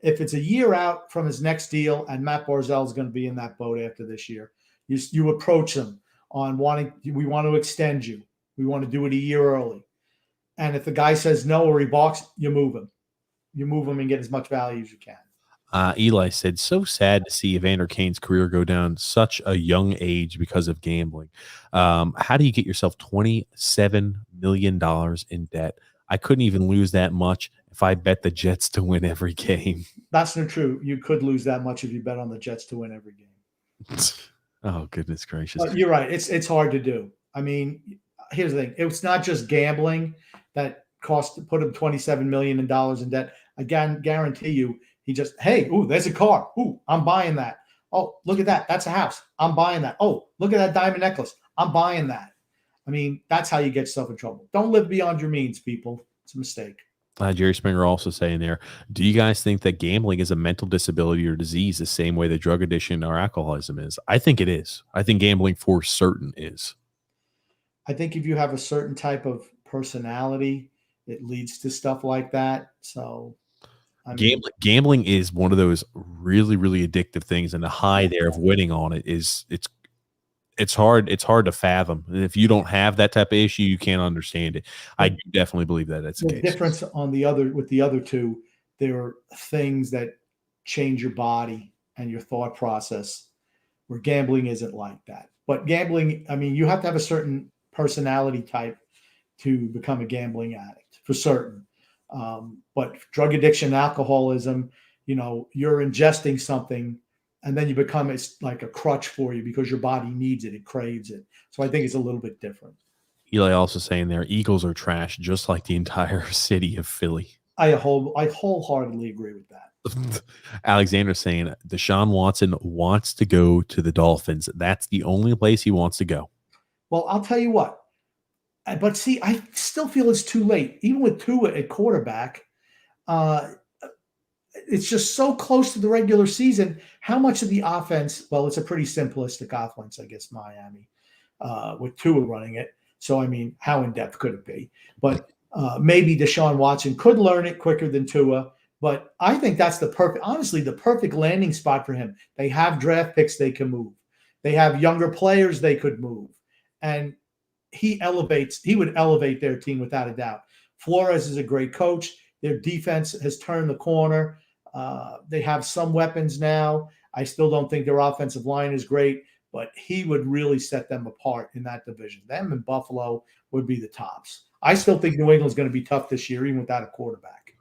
If it's a year out from his next deal and Matt Barzal is going to be in that boat after this year, you approach him on we want to extend you. We want to do it a year early. And if the guy says no or he balks, you move him. You move him and get as much value as you can. Eli said, so sad to see Evander Kane's career go down such a young age because of gambling. How do you get yourself $27 million in debt? I couldn't even lose that much if I bet the Jets to win every game. That's not true. You could lose that much if you bet on the Jets to win every game. Oh, goodness gracious. You're right. It's hard to do. I mean, here's the thing. It's not just gambling that put him $27 million in debt. I guarantee you, he just, hey, ooh, there's a car. Ooh, I'm buying that. Oh, look at that. That's a house. I'm buying that. Oh, look at that diamond necklace. I'm buying that. I mean, that's how you get yourself in trouble. Don't live beyond your means, people. It's a mistake. Jerry Springer also saying there, do you guys think that gambling is a mental disability or disease the same way that drug addiction or alcoholism is? I think it is. I think gambling for certain is. I think if you have a certain type of personality, it leads to stuff like that. So gambling is one of those really, really addictive things, and the high there of winning on it is it's hard to fathom. And if you don't have that type of issue, you can't understand it. I definitely believe that that's the case. Difference with the other two, there are things that change your body and your thought process, where gambling isn't like that. But gambling, I mean, you have to have a certain personality type to become a gambling addict for certain. But drug addiction, alcoholism, you're ingesting something and then you become, it's like a crutch for you because your body needs it. It craves it. So I think it's a little bit different. Eli also saying there, Eagles are trash, just like the entire city of Philly. I wholeheartedly agree with that. Alexander saying Deshaun Watson wants to go to the Dolphins. That's the only place he wants to go. Well, I'll tell you what. But see, I still feel it's too late. Even with Tua at quarterback, it's just so close to the regular season. How much of the offense? Well, it's a pretty simplistic offense, I guess, Miami, with Tua running it. So, I mean, how in-depth could it be? But maybe Deshaun Watson could learn it quicker than Tua. But I think that's the perfect landing spot for him. They have draft picks they can move. They have younger players they could move. And he would elevate their team without a doubt. Flores is a great coach. Their defense has turned the corner. They have some weapons now. I still don't think their offensive line is great, but he would really set them apart in that division. Them and Buffalo would be the tops. I still think New England's going to be tough this year, even without a quarterback.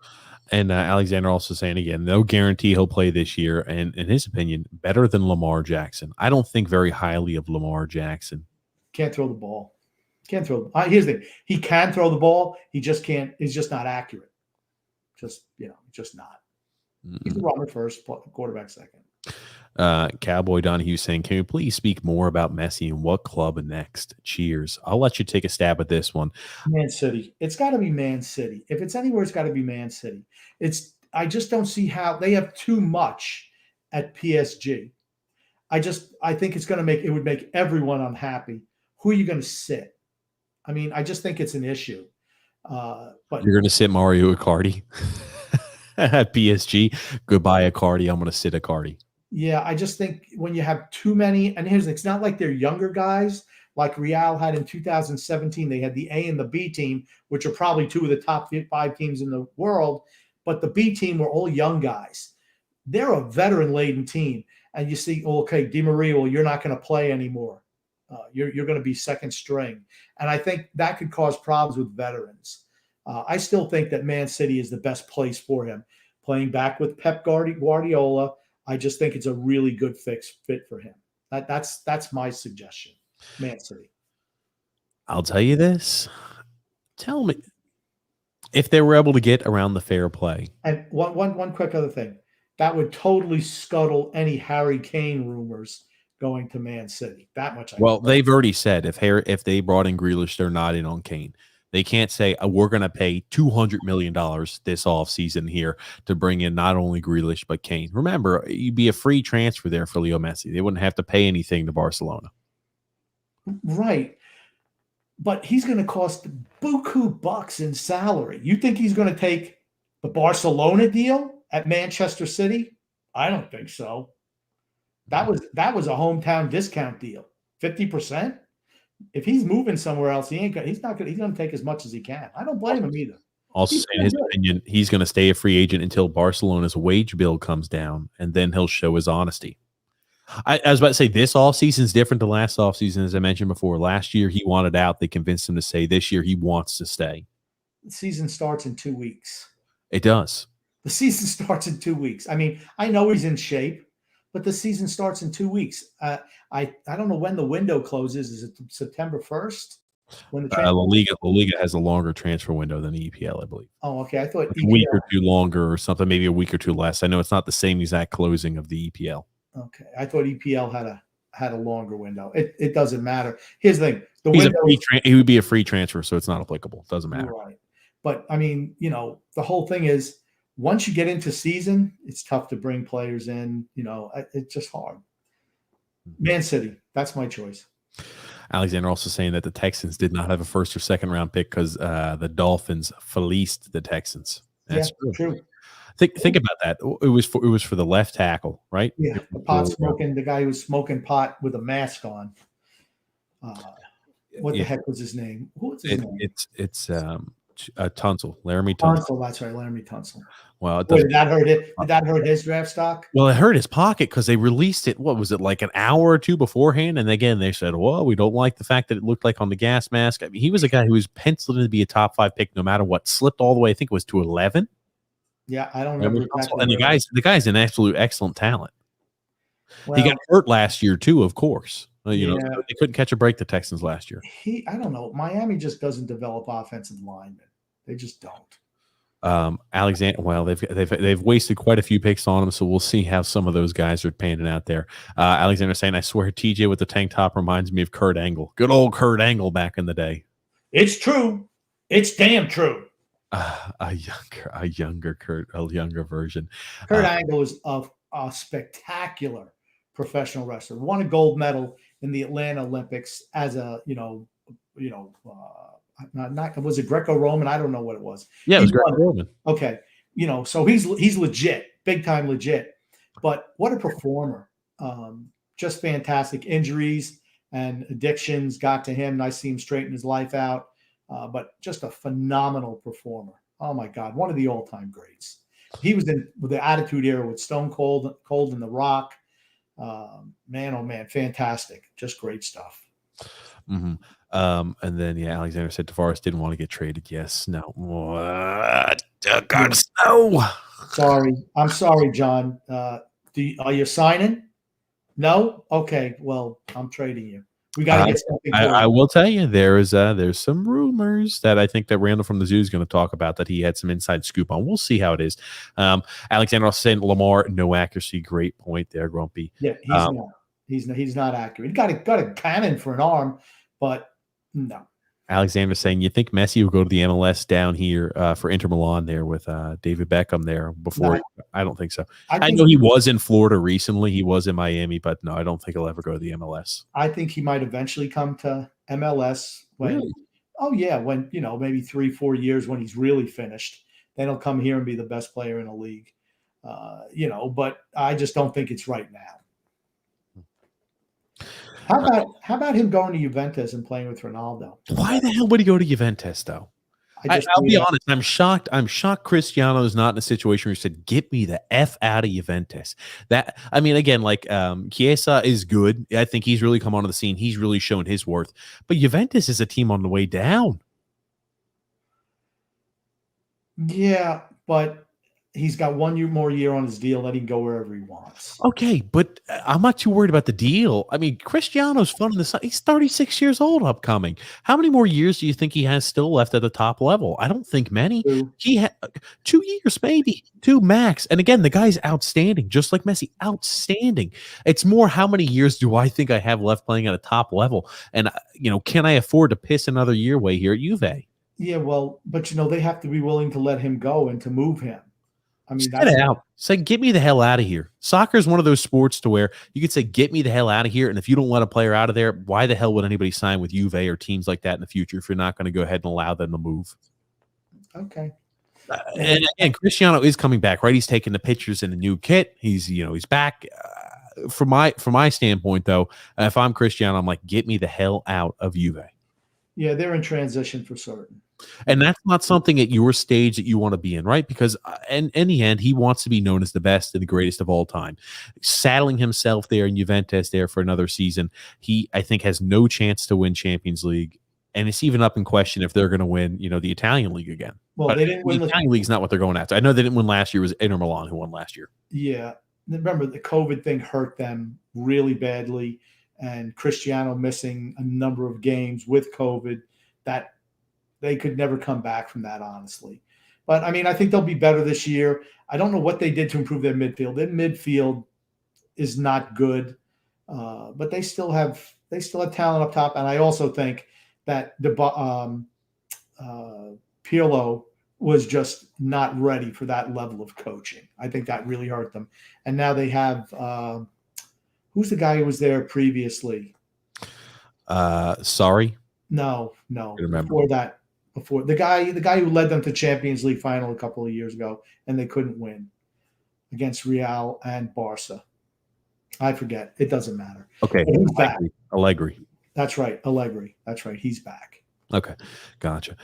And Alexander also saying again, no guarantee he'll play this year. And in his opinion, better than Lamar Jackson. I don't think very highly of Lamar Jackson. Can't throw the ball. Can't throw. Here's the thing: he can throw the ball. He just can't. He's just not accurate. Just not. He's the runner first, quarterback second. Cowboy Donahue saying, can you please speak more about Messi and what club next? Cheers. I'll let you take a stab at this one. Man City. It's got to be Man City. If it's anywhere, it's got to be Man City. I just don't see how they have too much at PSG. I think it would make everyone unhappy. Who are you going to sit? I mean, I just think it's an issue. But you're going to sit Mario Icardi at PSG. Goodbye, Icardi. I'm going to sit Icardi. Yeah, I just think when you have too many, and it's not like they're younger guys like Real had in 2017. They had the A and the B team, which are probably two of the top 5 teams in the world. But the B team were all young guys. They're a veteran-laden team. And you see, okay, Di Maria, well, you're not going to play anymore. You're going to be second string. And I think that could cause problems with veterans. I still think that Man City is the best place for him. Playing back with Pep Guardiola, I just think it's a really good fit for him. That's my suggestion. Man City. I'll tell you this. Tell me if they were able to get around the fair play. And one quick other thing. That would totally scuttle any Harry Kane rumors going to Man City. That much I Well, know. they've already said if they brought in Grealish, they're not in on Kane. They can't say we're going to pay $200 million this offseason here to bring in not only Grealish but Kane. Remember, you'd be a free transfer there for Leo Messi. They wouldn't have to pay anything to Barcelona. Right. But he's going to cost buku bucks in salary. You think he's going to take the Barcelona deal at Manchester City? I don't think so. That was a hometown discount deal, 50%. If he's moving somewhere else, he's going to take as much as he can. I don't blame him either. Also, in his opinion, he's going to stay a free agent until Barcelona's wage bill comes down, and then he'll show his honesty. I was about to say this offseason is different to last offseason, as I mentioned before. Last year, he wanted out. They convinced him to stay. This year, he wants to stay. The season starts in 2 weeks. It does. The season starts in 2 weeks. I mean, I know he's in shape, but the season starts in 2 weeks. I don't know when the window closes. Is it September 1st? When the Liga has a longer transfer window than the EPL, I believe. Oh, okay. I thought a week or two longer or something, maybe a week or two less. I know it's not the same exact closing of the EPL. Okay, I thought EPL had a longer window. It doesn't matter. Here's the thing: he would be a free transfer, so it's not applicable. Doesn't matter. Right. But I mean, the whole thing is once you get into season, it's tough to bring players in. It's just hard. Man City, that's my choice. Alexander also saying that the Texans did not have a first or second round pick because the Dolphins fleeced the Texans. That's true. Think about that. It was for the left tackle, right? Yeah, the guy who was smoking pot with a mask on. What the heck was his name? What's his name? It's Tunsil, Laramie Tunsil. Tunsil, that's right, Laramie Tunsil. Well, did that hurt it? Did that hurt his draft stock? Well, it hurt his pocket because they released it. What was it, like an hour or two beforehand? And again, they said, "Well, we don't like the fact that it looked like on the gas mask." I mean, he was a guy who was penciled in to be a top 5 pick, no matter what. Slipped all the way. I think it was to 11. Yeah, I don't remember. And the guy's an absolute excellent talent. Well, he got hurt last year too, of course. They couldn't catch a break, the Texans last year. I don't know. Miami just doesn't develop offensive linemen. They just don't. Alexander, well, they've wasted quite a few picks on him, so we'll see how some of those guys are panning out there. Alexander saying, "I swear, TJ with the tank top reminds me of Kurt Angle. Good old Kurt Angle back in the day." It's true. It's damn true. A younger version. Kurt Angle is a spectacular professional wrestler. Won a gold medal in the Atlanta Olympics as a was it Greco-Roman? I don't know what it was. Yeah, it was Greco-Roman. Okay, so he's legit, big time legit. But what a performer! Just fantastic. Injuries and addictions got to him. Nice to see him straighten his life out. But just a phenomenal performer. Oh my God, one of the all-time greats. He was in the Attitude Era with Stone Cold and The Rock. Man, oh man, fantastic. Just great stuff. Mm-hmm. And then Alexander said Tavares didn't want to get traded. Yes, no. What? No. Sorry, I'm sorry, John. Are you signing? No. Okay. Well, I'm trading you. We got to get something. I will tell you, there's some rumors that I think that Randall from the Zoo is going to talk about that he had some inside scoop on. We'll see how it is. Alexander also saying Lamar, no accuracy. Great point there, Grumpy. Yeah, he's not accurate. He got a cannon for an arm, but no. Alexander saying, you think Messi will go to the MLS down here for Inter Milan there with David Beckham there before? No, I don't think so. I know he was in Florida recently. He was in Miami, but no, I don't think he'll ever go to the MLS. I think he might eventually come to MLS when, really? Oh yeah, when maybe 3-4 years when he's really finished. Then he'll come here and be the best player in the league. But I just don't think it's right now. How about him going to Juventus and playing with Ronaldo? Why the hell would he go to Juventus, though? I'll be honest. I'm shocked. Cristiano is not in a situation where he said, "Get me the F out of Juventus." Chiesa is good. I think he's really come onto the scene. He's really shown his worth. But Juventus is a team on the way down. Yeah, but he's got more year on his deal that he can go wherever he wants. Okay, but I'm not too worried about the deal. I mean, Cristiano's fun in the sun. He's 36 years old upcoming. How many more years do you think he has still left at the top level? I don't think many. He had 2 years, maybe 2 max. And again, the guy's outstanding, just like Messi, outstanding. It's more how many years do I think I have left playing at a top level? And, can I afford to piss another year away here at Juve? Yeah, well, but they have to be willing to let him go and to move him. I mean, get out. Say, get me the hell out of here. Soccer is one of those sports to where you could say, get me the hell out of here. And if you don't let a player out of there, why the hell would anybody sign with Juve or teams like that in the future if you're not going to go ahead and allow them to move? Okay. And again, Cristiano is coming back, right? He's taking the pictures in the new kit. He's back. From my standpoint, though, if I'm Cristiano, I'm like, get me the hell out of Juve. Yeah, they're in transition for certain. And that's not something at your stage that you want to be in, right? Because in the end, he wants to be known as the best and the greatest of all time. Saddling himself there in Juventus there for another season, he, I think, has no chance to win Champions League. And it's even up in question if they're going to win, the Italian league again. Well, but they didn't win the Italian league's not what they're going after. I know they didn't win last year. It was Inter Milan who won last year. Yeah. Remember, the COVID thing hurt them really badly. And Cristiano missing a number of games with COVID, that they could never come back from that, honestly. But, I mean, I think they'll be better this year. I don't know what they did to improve their midfield. Their midfield is not good, but they still have talent up top. And I also think that Pirlo was just not ready for that level of coaching. I think that really hurt them. And now they have who's the guy who was there previously? Sorry. No. Before the guy who led them to Champions League final a couple of years ago, and they couldn't win against Real and Barca. I forget. It doesn't matter. Okay. But he's back. Allegri. That's right. Allegri. That's right. He's back. Okay, gotcha.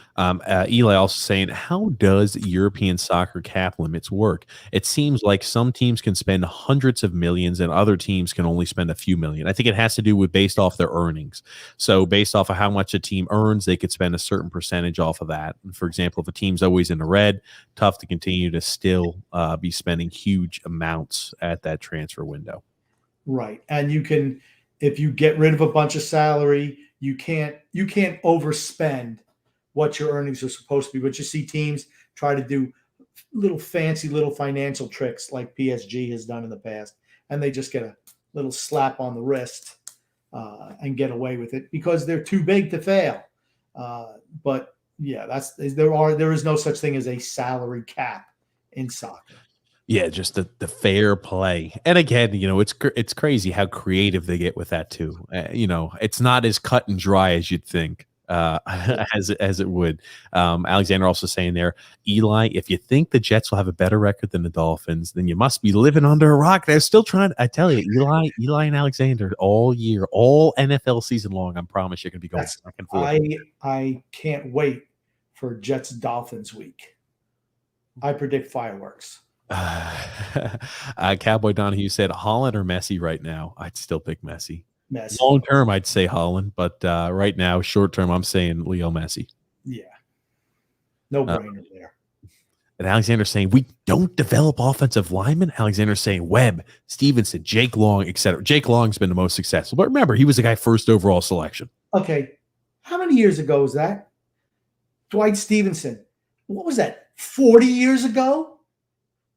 Eli also saying, how does European soccer cap limits work? It seems like some teams can spend hundreds of millions and other teams can only spend a few million. I think it has to do with based off their earnings. So based off of how much a team earns, they could spend a certain percentage off of that. And for example, if a team's always in the red, tough to continue to still be spending huge amounts at that transfer window. Right. And you can, if you get rid of a bunch of salary, you can't overspend what your earnings are supposed to be. But you see teams try to do fancy little financial tricks like PSG has done in the past, and they just get a little slap on the wrist and get away with it because they're too big to fail. But yeah, there is no such thing as a salary cap in soccer. Yeah, just the fair play. And again, it's crazy how creative they get with that too. It's not as cut and dry as you'd think as it would. Alexander also saying there, Eli, if you think the Jets will have a better record than the Dolphins, then you must be living under a rock. They're still trying. I tell you, Eli and Alexander all year, all NFL season long, I promise you're going to be going back and forth. I can't wait for Jets Dolphins week. I predict fireworks. Cowboy Donahue said Holland or Messi right now. I'd still pick Messi. Messi. Long term, I'd say Holland, but right now, short term, I'm saying Leo Messi. Yeah, no brainer there. And Alexander saying we don't develop offensive linemen. Alexander saying Webb, Stevenson, Jake Long, etc. Jake Long's been the most successful, but remember, he was the guy first overall selection. Okay, how many years ago was that? Dwight Stevenson. What was that? 40 years ago?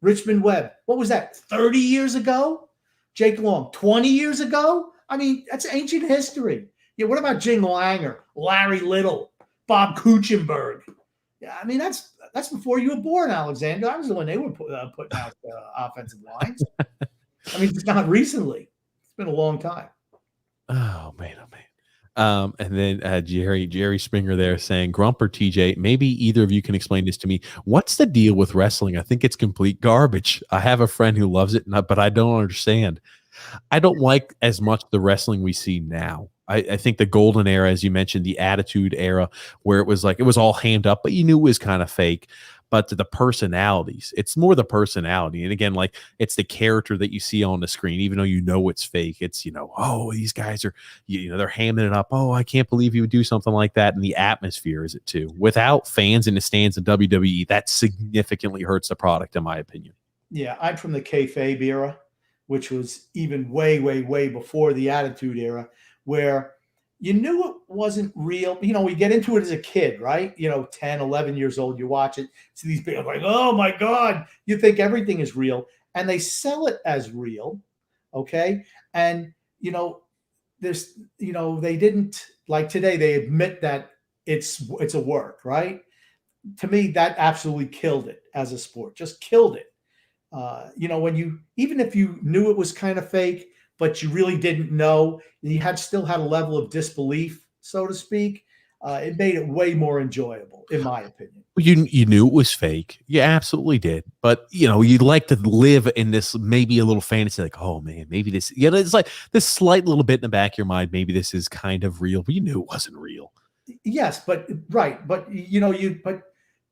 Richmond Webb, what was that, 30 years ago? Jake Long, 20 years ago? I mean, that's ancient history. Yeah, what about Jing Langer, Larry Little, Bob Kuchenberg? Yeah, I mean, that's before you were born, Alexander. I was the one they were putting out offensive lines. I mean, it's not recently. It's been a long time. Oh, man, oh, man. And then Jerry Springer there saying, Grump or TJ, maybe either of you can explain this to me. What's the deal with wrestling? I think it's complete garbage. I have a friend who loves it, but I don't understand. I don't like as much the wrestling we see now. I think the golden era, as you mentioned, the attitude era, where it was all hammed up, but you knew it was kind of fake. but the personalities, it's more the personality. And again, like it's the character that you see on the screen, even though you know it's fake. It's, oh, these guys are, they're hamming it up. Oh, I can't believe you would do something like that. And the atmosphere is it too. Without fans in the stands in WWE, that significantly hurts the product, in my opinion. Yeah, I'm from the kayfabe era, which was even way, way, way before the Attitude Era, where you knew it wasn't real. We get into it as a kid, right? 10, 11 years old, you watch it. So these people are like, oh my God, you think everything is real. And they sell it as real. Okay. And, there's, they didn't, like today, they admit that it's a work, right? To me, that absolutely killed it as a sport, just killed it. Even if you knew it was kind of fake, but you really didn't know, you still had a level of disbelief, so to speak. It made it way more enjoyable, in my opinion. You knew it was fake. You absolutely did. But, you'd like to live in this maybe a little fantasy, like, oh, man, maybe this, it's like this slight little bit in the back of your mind, maybe this is kind of real, but you knew it wasn't real. Yes, but right. But, but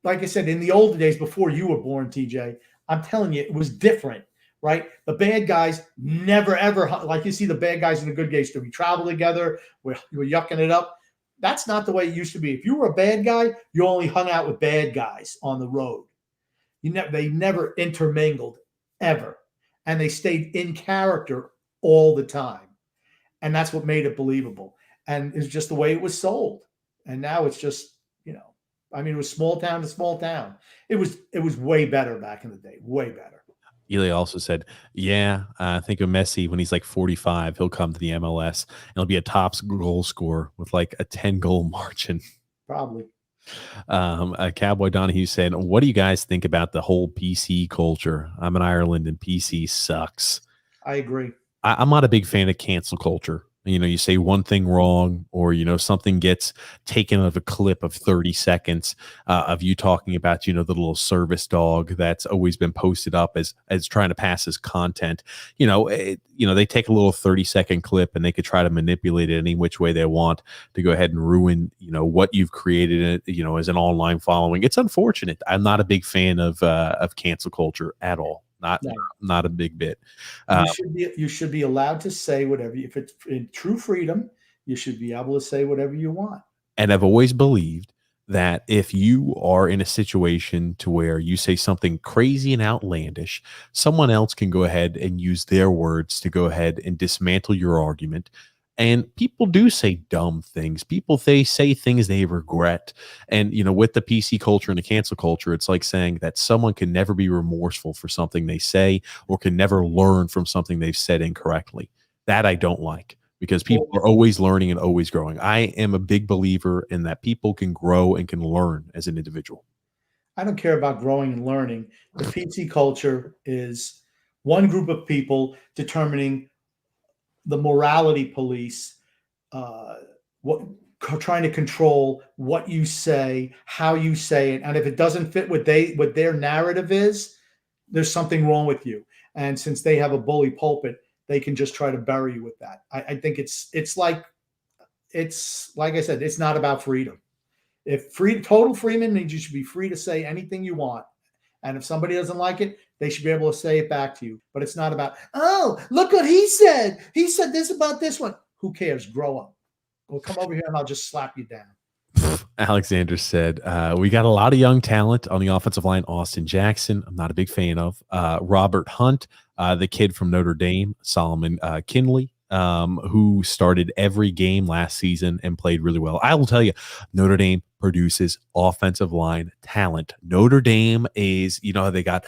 like I said, in the older days before you were born, TJ, I'm telling you, it was different. Right? The bad guys never, ever, like you see the bad guys and the good guys, do we travel together? We're yucking it up. That's not the way it used to be. If you were a bad guy, you only hung out with bad guys on the road. They never intermingled ever. And they stayed in character all the time. And that's what made it believable. And it's just the way it was sold. And now it's just, it was small town to small town. It was way better back in the day, way better. Eli also said, I think of Messi when he's like 45, he'll come to the MLS and he'll be a top goal scorer with like a 10-goal margin. Probably. Cowboy Donahue said, what do you guys think about the whole PC culture? I'm in Ireland and PC sucks. I agree. I'm not a big fan of cancel culture. You say one thing wrong or, something gets taken out of a clip of 30 seconds of you talking about, the little service dog that's always been posted up as trying to pass as content. They take a little 30-second clip and they could try to manipulate it any which way they want to go ahead and ruin, what you've created, as an online following. It's unfortunate. I'm not a big fan of cancel culture at all. Not a big bit. You should be allowed to say whatever. If it's in true freedom, you should be able to say whatever you want. And I've always believed that if you are in a situation to where you say something crazy and outlandish, someone else can go ahead and use their words to go ahead and dismantle your argument. And people do say dumb things. They say things they regret. And, with the PC culture and the cancel culture, it's like saying that someone can never be remorseful for something they say or can never learn from something they've said incorrectly. That I don't like because people are always learning and always growing. I am a big believer in that people can grow and can learn as an individual. I don't care about growing and learning. The PC culture is one group of people determining the morality police, trying to control what you say, how you say it, and if it doesn't fit what their narrative is, there's something wrong with you. And since they have a bully pulpit, they can just try to bury you with that. I think it's like I said, it's not about freedom. If total freedom means you should be free to say anything you want, and if somebody doesn't like it, they should be able to say it back to you. But it's not about, oh, look what he said. He said this about this one. Who cares? Grow up. Well, come over here and I'll just slap you down. Alexander said, we got a lot of young talent on the offensive line. Austin Jackson, I'm not a big fan of. Robert Hunt, the kid from Notre Dame. Solomon Kinley, who started every game last season and played really well. I will tell you, Notre Dame produces offensive line talent. Notre Dame is, they got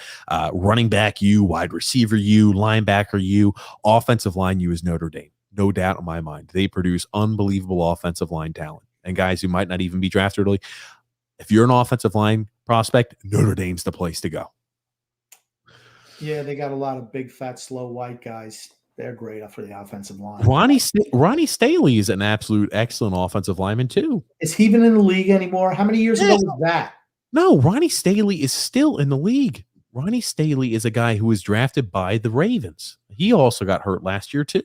running back U, wide receiver U, linebacker U, offensive line U is Notre Dame. No doubt in my mind. They produce unbelievable offensive line talent. And guys who might not even be drafted early, if you're an offensive line prospect, Notre Dame's the place to go. Yeah, they got a lot of big, fat, slow white guys. They're great for the offensive line. Ronnie Staley is an absolute excellent offensive lineman too. Is he even in the league anymore? How many years ago was that? No, Ronnie Staley is still in the league. Ronnie Staley is a guy who was drafted by the Ravens. He also got hurt last year too.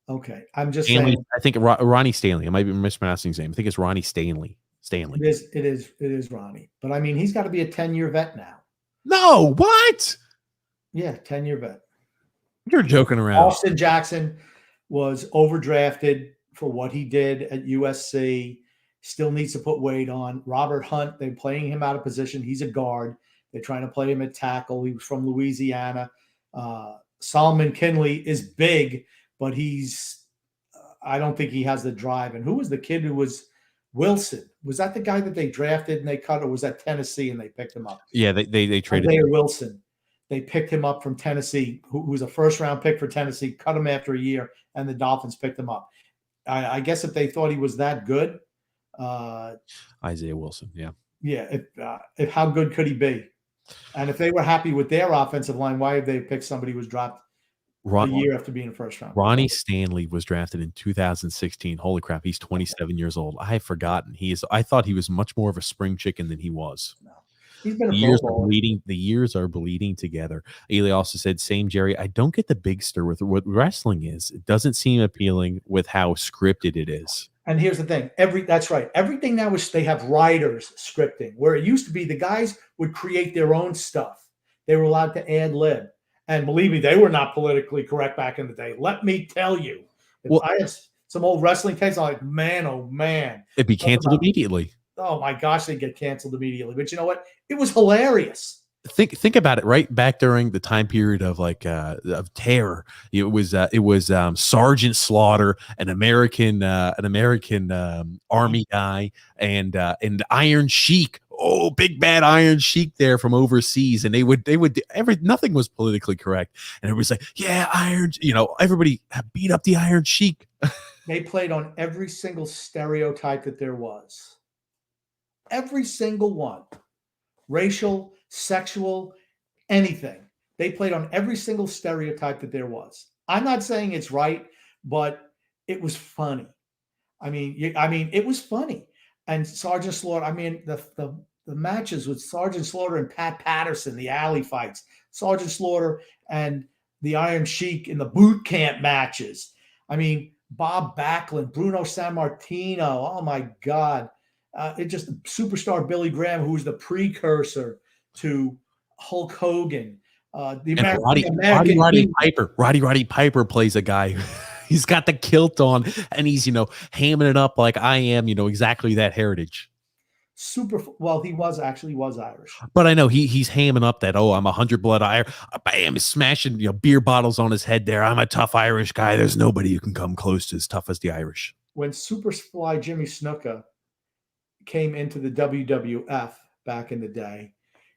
Okay, I'm just Stanley, saying. I think Ronnie Stanley. I might be mispronouncing his name. I think it's Ronnie Stanley. Stanley. It is Ronnie. But I mean, he's got to be a 10-year vet now. No, what? Yeah, 10-year vet. You're joking around. Austin Jackson was overdrafted for what he did at USC. Still needs to put weight on. Robert Hunt, they're playing him out of position. He's a guard. They're trying to play him at tackle. He was from Louisiana. Solomon Kinley is big, but I don't think he has the drive. And who was the kid who was Wilson? Was that the guy that they drafted and they cut, or was that Tennessee and they picked him up? Yeah, they traded Isaiah Wilson. They picked him up from Tennessee, who was a first-round pick for Tennessee, cut him after a year, and the Dolphins picked him up. I guess if they thought he was that good, Isaiah Wilson, yeah. Yeah, if how good could he be? And if they were happy with their offensive line, why have they picked somebody who was dropped a year after being a first round? Ronnie Stanley was drafted in 2016. Holy crap, he's 27 years old. I had forgotten. I thought he was much more of a spring chicken than he was. No. He's been The years are bleeding together. Ely also said, same Jerry, I don't get the big stir with what wrestling is. It doesn't seem appealing with how scripted it is. And here's the thing. That's right. Everything now is they have writers scripting, where it used to be the guys would create their own stuff. They were allowed to ad lib. And believe me, they were not politically correct back in the day. Let me tell you. If I had some old wrestling tapes, I'm like, man, oh man. It'd be canceled immediately. Oh my gosh, they get canceled immediately. But you know what? It was hilarious. Think about it. Right back during the time period of of terror, it was Sergeant Slaughter, an American army guy, and Iron Sheik. Oh, big bad Iron Sheik there from overseas, and they would nothing was politically correct, and it was like, yeah, everybody beat up the Iron Sheik. They played on every single stereotype that there was. Every single one. Racial, sexual, anything. They played on every single stereotype that there was. I'm not saying it's right, but it was funny. I mean, it was funny. And Sergeant Slaughter, the matches with Sergeant Slaughter and Pat Patterson, the alley fights, Sergeant Slaughter and the Iron Sheik in the boot camp matches. I mean, Bob Backlund, Bruno Sammartino. Oh my God. It just superstar Billy Graham, who was the precursor to Hulk Hogan. Roddy Piper. Roddy Piper plays a guy. He's got the kilt on, and he's hamming it up like I am. Exactly that heritage. Well, he was Irish. But I know he's hamming up that I'm 100 blood Irish. Bam, is smashing beer bottles on his head there. I'm a tough Irish guy. There's nobody who can come close to as tough as the Irish. When Superfly Jimmy Snuka came into the WWF back in the day,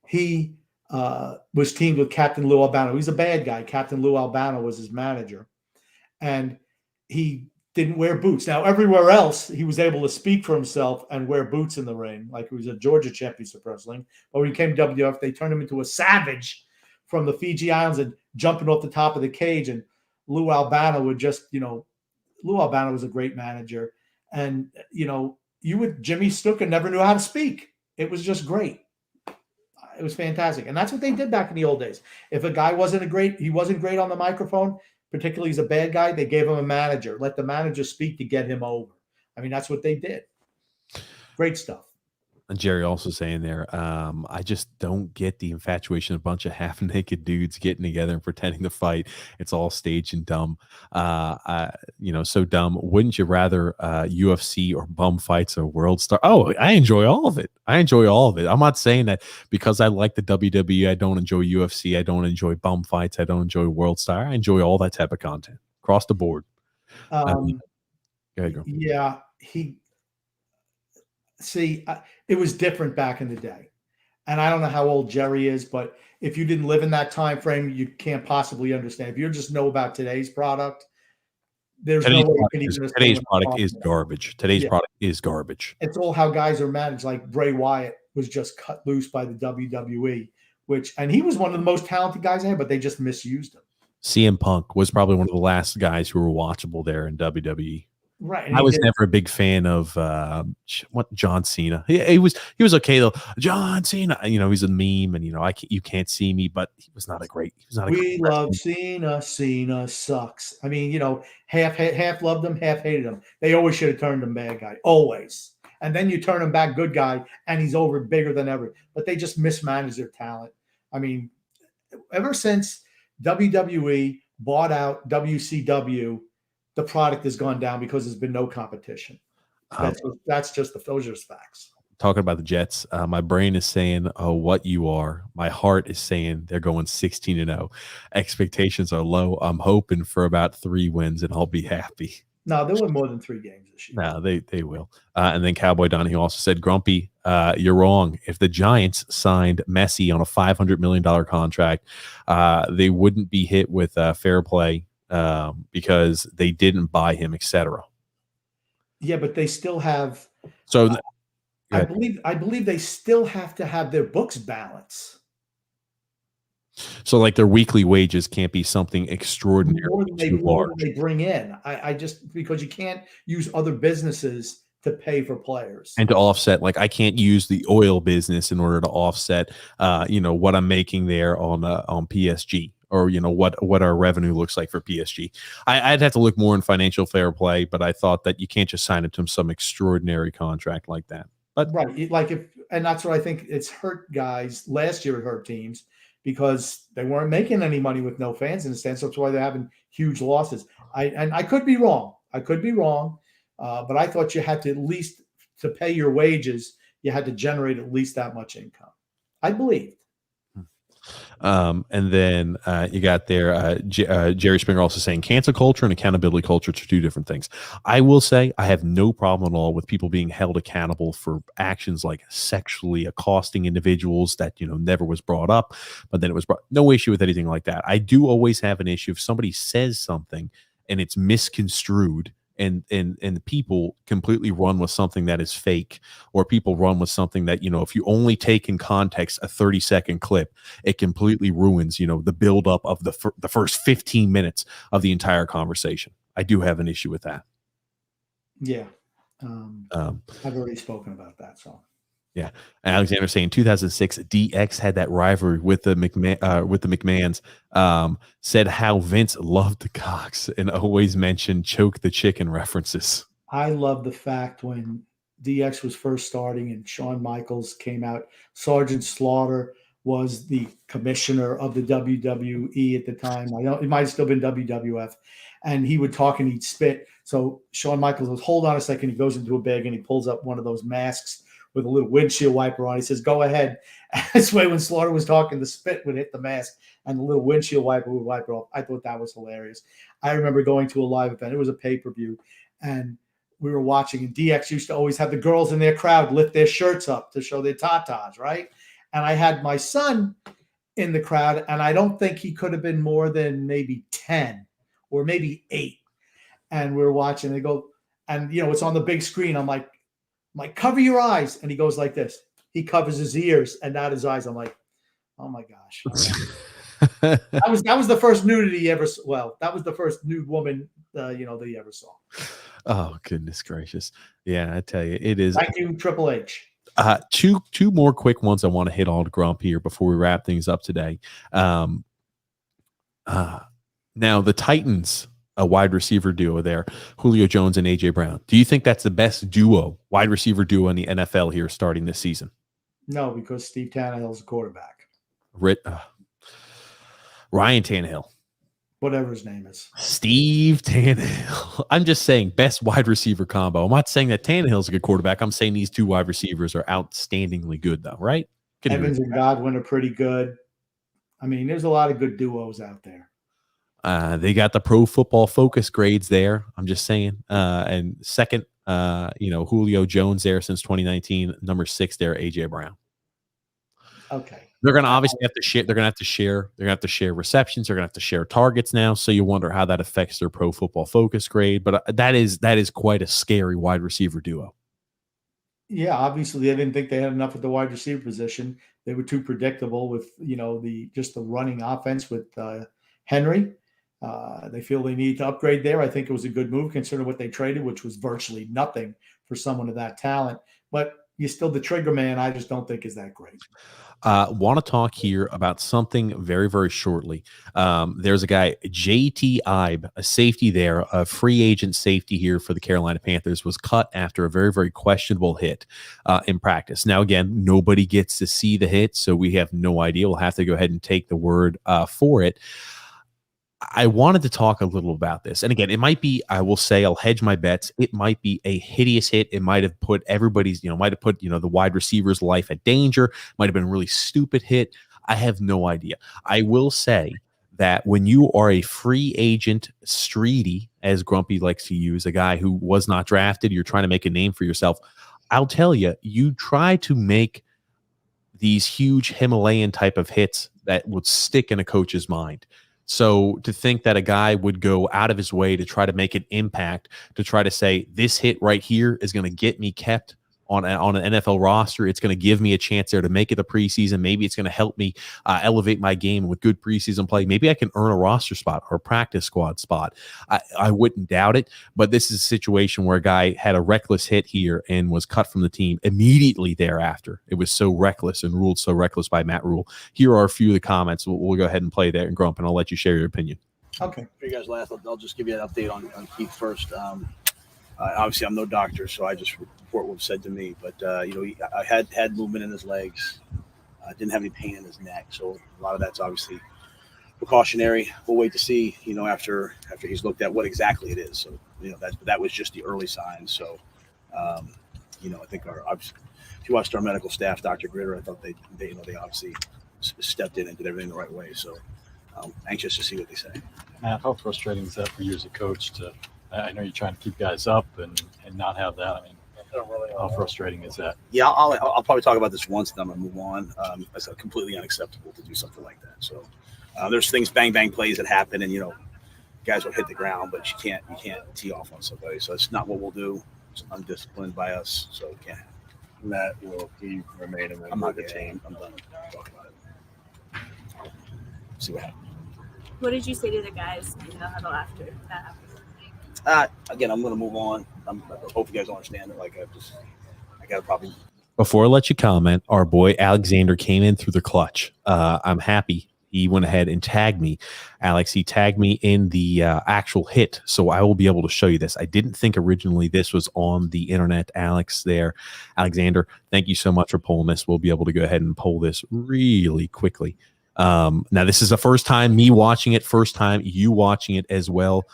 he was teamed with Captain Lou Albano. He's a bad guy. Captain Lou Albano was his manager, and he didn't wear boots. Now, everywhere else, he was able to speak for himself and wear boots in the ring, like he was a Georgia Championship Wrestling. But when he came to WWF, they turned him into a savage from the Fiji Islands and jumping off the top of the cage. And Lou Albano would just, Lou Albano was a great manager, and Jimmy Snuka never knew how to speak. It was just great. It was fantastic. And that's what they did back in the old days. If a guy wasn't great on the microphone, particularly he's a bad guy, they gave him a manager. Let the manager speak to get him over. I mean, that's what they did. Great stuff. And Jerry also saying there, I just don't get the infatuation of a bunch of half-naked dudes getting together and pretending to fight. It's all staged and dumb. So dumb. Wouldn't you rather UFC or bum fights or World Star? Oh, I enjoy all of it. I'm not saying that because I like the WWE, I don't enjoy UFC. I don't enjoy bum fights. I don't enjoy World Star. I enjoy all that type of content across the board. Go ahead, yeah, it was different back in the day. And I don't know how old Jerry is, but if you didn't live in that time frame, you can't possibly understand. If you just know about today's product, there's no way you can even understand. Today's product is garbage. Product is garbage. It's all how guys are managed. Like Bray Wyatt was just cut loose by the WWE, and he was one of the most talented guys I had, but they just misused him. CM Punk was probably one of the last guys who were watchable there in WWE. Right. I was never a big fan of John Cena. He was okay though. John Cena, he's a meme, and you can't see me, but he was not a great. We love Cena. Cena sucks. I mean, half loved him, half hated him. They always should have turned him bad guy. Always. and then you turn him back, good guy, and he's over bigger than ever. But they just mismanage their talent. I mean, ever since WWE bought out WCW, the product has gone down because there's been no competition. That's just those are facts. Talking about the Jets, my brain is saying, "Oh, what you are." My heart is saying they're going 16-0. Expectations are low. I'm hoping for about 3 wins, and I'll be happy. No, they'll win more than 3 games this year. No, they will. And then Cowboy Donahue also said, "Grumpy, you're wrong. If the Giants signed Messi on a $500 million contract, they wouldn't be hit with fair play because they didn't buy him, etc." Yeah, but they still have. So. I believe they still have to have their books balanced. So, like, their weekly wages can't be something extraordinary more than they bring in. I just because you can't use other businesses to pay for players and to offset. Like, I can't use the oil business in order to offset, what I'm making there on PSG, or what our revenue looks like for PSG. I'd have to look more in financial fair play, but I thought that you can't just sign it to some extraordinary contract like that. But right, like and that's what I think it's hurt guys. Last year it hurt teams because they weren't making any money with no fans in the stands. So that's why they're having huge losses. I could be wrong. But I thought you had to at least to pay your wages, you had to generate at least that much income. I believed. And then you got there Jerry Springer also saying cancel culture and accountability culture are 2 different things. I will say I have no problem at all with people being held accountable for actions like sexually accosting individuals that never was brought up, but then it was brought. No issue with anything like that. I do always have an issue if somebody says something and it's misconstrued. And people completely run with something that is fake, or people run with something that, if you only take in context a 30-second clip, it completely ruins, the buildup of the first 15 minutes of the entire conversation. I do have an issue with that. Yeah. I've already spoken about that. So. Yeah. Alexander saying 2006 DX had that rivalry with the McMahons, said how Vince loved the Cox and always mentioned choke the chicken references. I love the fact when DX was first starting and Shawn Michaels came out, Sergeant Slaughter was the commissioner of the WWE at the time. It might have still been WWF, and he would talk and he'd spit. So Shawn Michaels goes, hold on a second. He goes into a bag and he pulls up one of those masks with a little windshield wiper on. He says, go ahead. And this way, when Slaughter was talking, the spit would hit the mask and the little windshield wiper would wipe it off. I thought that was hilarious. I remember going to a live event. It was a pay-per-view, and we were watching, and DX used to always have the girls in their crowd lift their shirts up to show their tatas, right? And I had my son in the crowd, and I don't think he could have been more than maybe 10 or maybe 8. And we were watching. They go, and it's on the big screen. I'm like, cover your eyes. And he goes like this. He covers his ears and not his eyes. I'm like, oh my gosh. That was the first nudity he ever saw. Well, that was the first nude woman, that he ever saw. Oh, goodness gracious. Yeah, I tell you, it is. Thank you, Triple H. Two more quick ones I want to hit on Grump here before we wrap things up today. Now, the Titans, a wide receiver duo there, Julio Jones and A.J. Brown. Do you think that's the best wide receiver duo in the NFL here starting this season? No, because Steve Tannehill's a quarterback. Ryan Tannehill. Whatever his name is. Steve Tannehill. I'm just saying best wide receiver combo. I'm not saying that Tannehill's a good quarterback. I'm saying these 2 wide receivers are outstandingly good, though, right? Evans and Godwin are pretty good. I mean, there's a lot of good duos out there. They got the Pro Football Focus grades there. I'm just saying. And second, Julio Jones there since 2019. Number 6 there, A.J. Brown. Okay. They're going to obviously have to share. They're going to have to share. They're going to have to share receptions. They're going to have to share targets now. So you wonder how that affects their Pro Football Focus grade. But that is quite a scary wide receiver duo. Yeah, obviously they didn't think they had enough at the wide receiver position. They were too predictable with the running offense with Henry. They feel they need to upgrade there. I think it was a good move considering what they traded, which was virtually nothing for someone of that talent. But you're still the trigger man. I just don't think is that great. Want to talk here about something very, very shortly. There's a guy, JT Ibe, a safety there, a free agent safety here for the Carolina Panthers, was cut after a very, very questionable hit in practice. Now, again, nobody gets to see the hit, so we have no idea. We'll have to go ahead and take the word for it. I wanted to talk a little about this. And again, it might be, I will say, I'll hedge my bets. It might be a hideous hit. It might have put everybody's, might have put, the wide receiver's life at danger. Might have been a really stupid hit. I have no idea. I will say that when you are a free agent streety, as Grumpy likes to use, a guy who was not drafted, you're trying to make a name for yourself. I'll tell you, you try to make these huge Himalayan type of hits that would stick in a coach's mind. So to think that a guy would go out of his way to try to make an impact, to try to say this hit right here is going to get me kept on an NFL roster, it's going to give me a chance there to make it the preseason. Maybe it's going to help me elevate my game with good preseason play. Maybe I can earn a roster spot or a practice squad spot. I wouldn't doubt it, but this is a situation where a guy had a reckless hit here and was cut from the team immediately thereafter. It was so reckless and ruled so reckless by Matt Rule. Here are a few of the comments. We'll go ahead and play there, and Grump, and I'll let you share your opinion. Okay. For you guys last, I'll just give you an update on Keith first. Obviously, I'm no doctor, so I just report what was said to me. But, I had movement in his legs. Didn't have any pain in his neck. So a lot of that's obviously precautionary. We'll wait to see, after he's looked at what exactly it is. So, that was just the early signs. So, I think if you watched our medical staff, Dr. Gritter, I thought they obviously stepped in and did everything the right way. So anxious to see what they say. Matt, how frustrating is that for you as a coach I know you're trying to keep guys up and not have that. I mean, how frustrating is that? Yeah, I'll probably talk about this once, and then I'm gonna move on. It's completely unacceptable to do something like that. So there's things, bang plays that happen, and guys will hit the ground, but you can't tee off on somebody. So it's not what we'll do. It's undisciplined by us, so it can't happen. Matt, will he remain in I'm not the team. I'm done talking about it. See what happens. What did you say to the guys in the huddle after that happened? Again, I'm going to move on. I hope you guys understand it. I got a problem. Before I let you comment, our boy Alexander came in through the clutch. I'm happy he went ahead and tagged me. Alex, he tagged me in the actual hit, so I will be able to show you this. I didn't think originally this was on the internet, Alexander, thank you so much for pulling this. We'll be able to go ahead and pull this really quickly. Now, this is the first time me watching it, first time you watching it as well.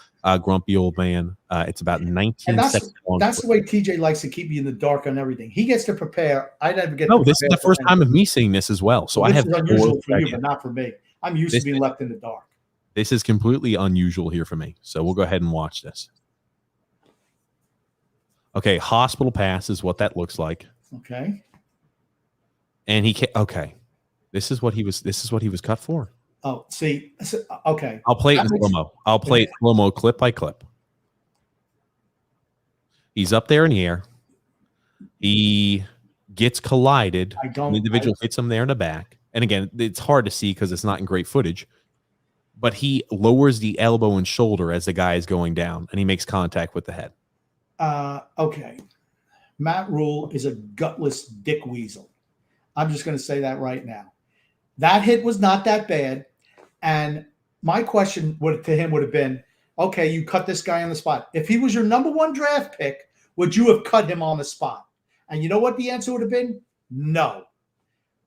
Grumpy old man. It's about 19 seconds long. That's the way TJ likes to keep you in the dark on everything. He gets to prepare. I never get. No, this is the first time of me seeing this as well. So I have unusual for you, but not for me. I'm used to being left in the dark. This is completely unusual here for me. So we'll go ahead and watch this. Okay, hospital pass is what that looks like. Okay. And okay. This is what he was cut for. Oh, see, okay. I'll play it in slow-mo. I'll play it slow-mo clip by clip. He's up there in the air. He gets collided. An individual hits him there in the back. And again, it's hard to see because it's not in great footage. But he lowers the elbow and shoulder as the guy is going down, and he makes contact with the head. Okay. Matt Rule is a gutless dick weasel. I'm just going to say that right now. That hit was not that bad. And my question to him would have been, okay, you cut this guy on the spot. If he was your number one draft pick, would you have cut him on the spot? And you know what the answer would have been? No.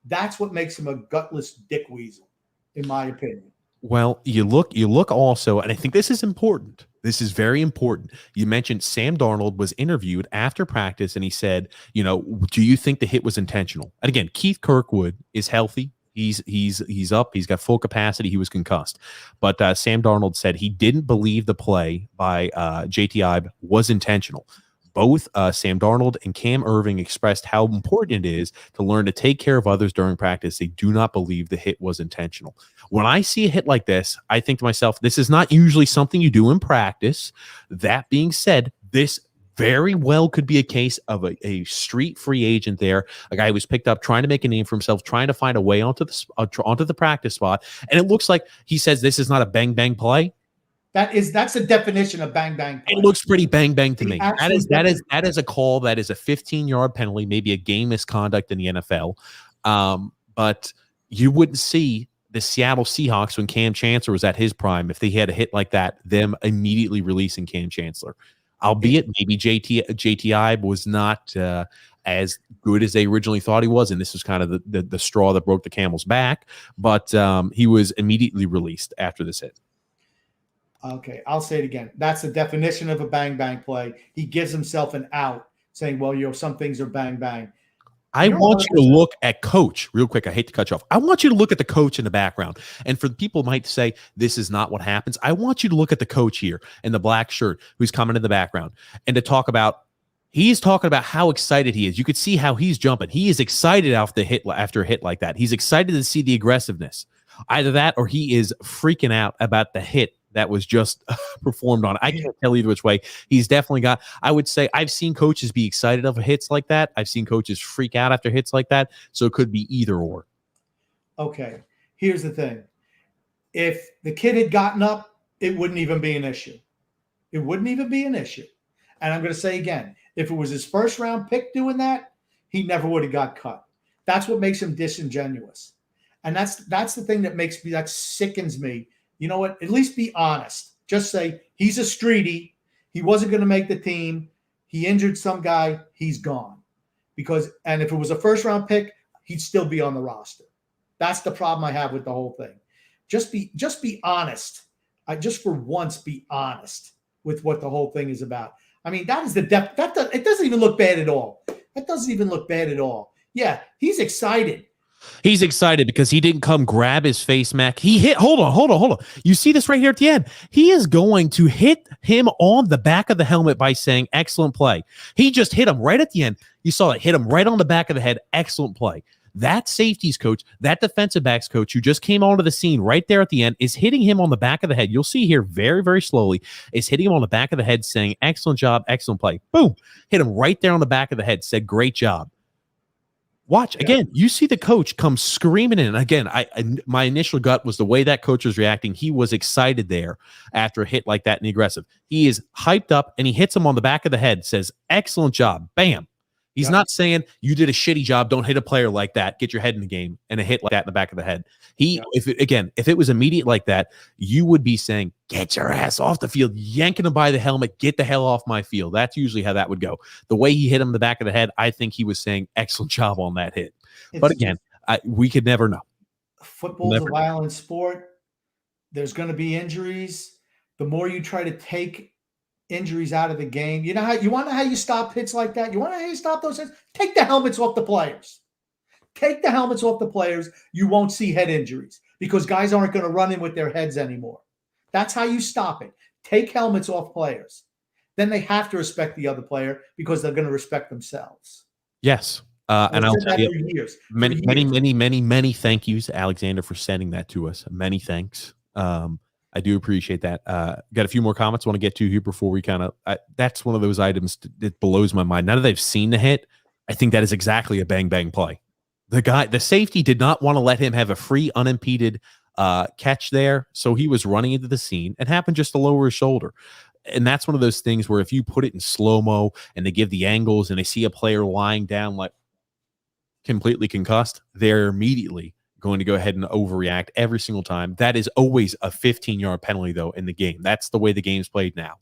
That's what makes him a gutless dick weasel, in my opinion. Well, you look also, and I think this is important. This is very important. You mentioned Sam Darnold was interviewed after practice, and he said, do you think the hit was intentional? And again, Keith Kirkwood is healthy. He's up. He's got full capacity. He was concussed. But Sam Darnold said he didn't believe the play by JT Ibe was intentional. Both Sam Darnold and Cam Irving expressed how important it is to learn to take care of others during practice. They do not believe the hit was intentional. When I see a hit like this, I think to myself, this is not usually something you do in practice. That being said, this very well could be a case of a street free agent there, a guy who was picked up trying to make a name for himself, trying to find a way onto the practice spot. And it looks like he says this is not a bang play. That's the definition of bang bang play. It looks pretty bang bang to The me. actual That is a call that is a 15-yard penalty, maybe a game misconduct in the NFL. But you wouldn't see the Seattle Seahawks when Cam Chancellor was at his prime, if they had a hit like that, them immediately releasing Cam Chancellor. Albeit maybe JTI was not as good as they originally thought he was, and this was kind of the straw that broke the camel's back. But he was immediately released after this hit. Okay, I'll say it again. That's the definition of a bang bang play. He gives himself an out, saying, "Well, some things are bang bang." I want you to look at coach real quick. I hate to cut you off. I want you to look at the coach in the background. And for the people who might say this is not what happens, I want you to look at the coach here in the black shirt who's coming in the background and to talk about. He's talking about how excited he is. You could see how he's jumping. He is excited after a hit like that. He's excited to see the aggressiveness. Either that or he is freaking out about the hit that was just performed on. I can't tell either which way. He's definitely got, I would say, I've seen coaches be excited of hits like that. I've seen coaches freak out after hits like that. So it could be either or. Okay. Here's the thing. If the kid had gotten up, it wouldn't even be an issue. It wouldn't even be an issue. And I'm going to say again, if it was his first round pick doing that, he never would have got cut. That's what makes him disingenuous. And that's the thing that sickens me. You know what? At least be honest. Just say he's a streety. He wasn't going to make the team. He injured some guy. He's gone. And if it was a first round pick, he'd still be on the roster. That's the problem I have with the whole thing. Just be honest. Just for once, be honest with what the whole thing is about. I mean, that is the depth. It doesn't even look bad at all. That doesn't even look bad at all. Yeah, he's excited. He's excited because he didn't come grab his face mask. He hit. Hold on. You see this right here at the end. He is going to hit him on the back of the helmet by saying, excellent play. He just hit him right at the end. You saw it. Hit him right on the back of the head. Excellent play. That safeties coach, that defensive backs coach who just came onto the scene right there at the end is hitting him on the back of the head. You'll see here very, very slowly is hitting him on the back of the head saying, excellent job, excellent play. Boom. Hit him right there on the back of the head. Said, great job. Watch again. You see the coach come screaming in. Again, my initial gut was the way that coach was reacting. He was excited there after a hit like that and the aggressive. He is hyped up and he hits him on the back of the head. Says, "Excellent job." Bam. He's not saying you did a shitty job. Don't hit a player like that. Get your head in the game and a hit like that in the back of the head. If it was immediate like that, you would be saying, "Get your ass off the field," yanking him by the helmet. Get the hell off my field. That's usually how that would go. The way he hit him in the back of the head, I think he was saying, "Excellent job on that hit." But again, we could never know. Football's a violent sport. There's going to be injuries. The more you try to take injuries out of the game, you want to know how you stop hits like that? You want to know how you stop those hits? Take the helmets off the players. Take the helmets off the players. You won't see head injuries because guys aren't going to run in with their heads anymore. That's how you stop it. Take helmets off players. Then they have to respect the other player because they're going to respect themselves. Yes. And I'll tell you, many thank yous, Alexander, for sending that to us. Many thanks. I do appreciate that. Got a few more comments I want to get to here before we that's one of those items that blows my mind. Now that they've seen the hit, I think that is exactly a bang bang play. The safety did not want to let him have a free, unimpeded catch there, so he was running into the scene and happened just to lower his shoulder. And that's one of those things where if you put it in slow-mo and they give the angles and they see a player lying down like completely concussed, they're immediately going to go ahead and overreact every single time. That is always a 15-yard penalty, though, in the game. That's the way the game's played now.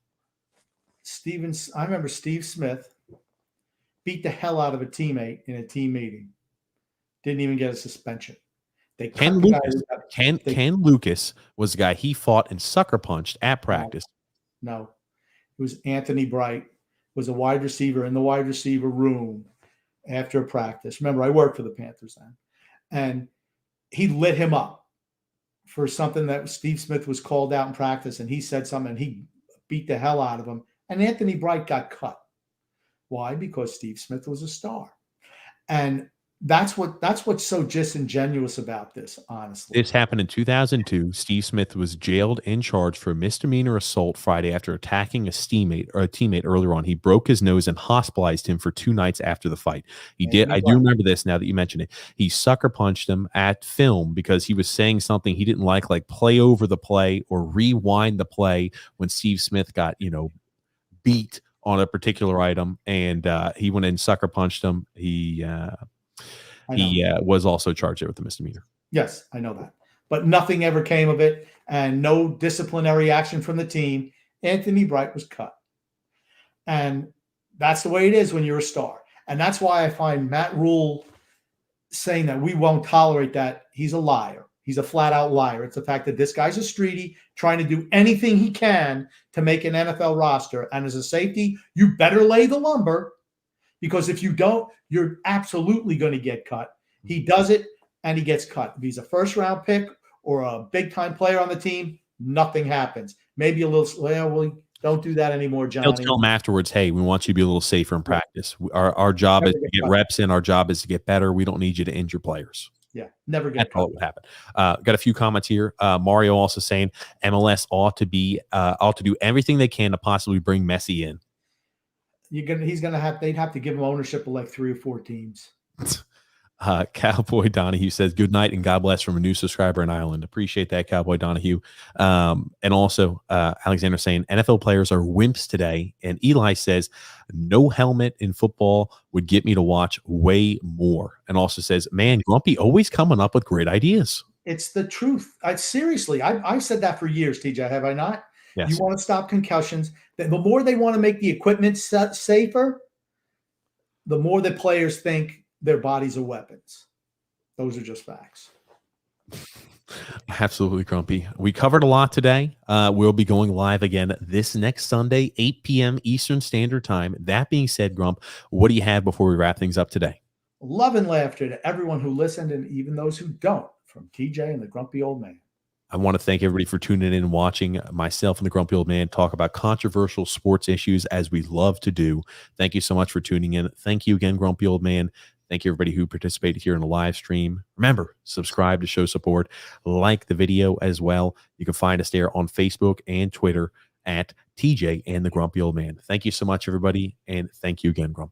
I remember Steve Smith beat the hell out of a teammate in a team meeting. Didn't even get a suspension. Ken Lucas was the guy he fought and sucker punched at practice. No. It was Anthony Bright, was a wide receiver in the wide receiver room after practice. Remember, I worked for the Panthers then. And he lit him up for something that Steve Smith was called out in practice, and he said something, and he beat the hell out of him. And Anthony Bright got cut. Why? Because Steve Smith was a star. And That's what's so disingenuous about this, honestly. This happened in 2002. Steve Smith was jailed and charged for misdemeanor assault Friday after attacking a teammate earlier on. He broke his nose and hospitalized him for 2 nights after the fight. I do remember this now that you mention it. He sucker punched him at film because he was saying something he didn't like play over the play or rewind the play when Steve Smith got, beat on a particular item, and he went and sucker punched him. He was also charged with a misdemeanor. Yes, I know that. But nothing ever came of it, and no disciplinary action from the team. Anthony Bright was cut. And that's the way it is when you're a star. And that's why I find Matt Rule saying that we won't tolerate that. He's a liar. He's a flat-out liar. It's the fact that this guy's a streety trying to do anything he can to make an NFL roster. And as a safety, you better lay the lumber, because if you don't, you're absolutely going to get cut. He does it, and he gets cut. If he's a first-round pick or a big-time player on the team, nothing happens. Maybe a little, well, don't do that anymore, Johnny. They'll tell him afterwards, hey, we want you to be a little safer in practice. Our job is to get reps in. Our job is to get better. We don't need you to injure players. Yeah, never get That's all that would happen. Got a few comments here. Mario also saying MLS ought to do everything they can to possibly bring Messi in. They'd have to give him ownership of like 3 or 4 teams. Cowboy Donahue says, good night and God bless from a new subscriber in Ireland. Appreciate that, Cowboy Donahue. And also Alexander saying NFL players are wimps today. And Eli says, no helmet in football would get me to watch way more. And also says, man, Grumpy always coming up with great ideas. It's the truth. Seriously, I said that for years, TJ, have I not? Yes. You want to stop concussions. The more they want to make the equipment safer, the more the players think their bodies are weapons. Those are just facts. Absolutely, Grumpy. We covered a lot today. We'll be going live again this next Sunday, 8 p.m. Eastern Standard Time. That being said, Grump, what do you have before we wrap things up today? Love and laughter to everyone who listened and even those who don't, from TJ and the Grumpy Old Man. I want to thank everybody for tuning in and watching myself and the Grumpy Old Man talk about controversial sports issues as we love to do. Thank you so much for tuning in. Thank you again, Grumpy Old Man. Thank you, everybody who participated here in the live stream. Remember, subscribe to show support. Like the video as well. You can find us there on Facebook and Twitter at TJ and the Grumpy Old Man. Thank you so much, everybody. And thank you again, Grumpy.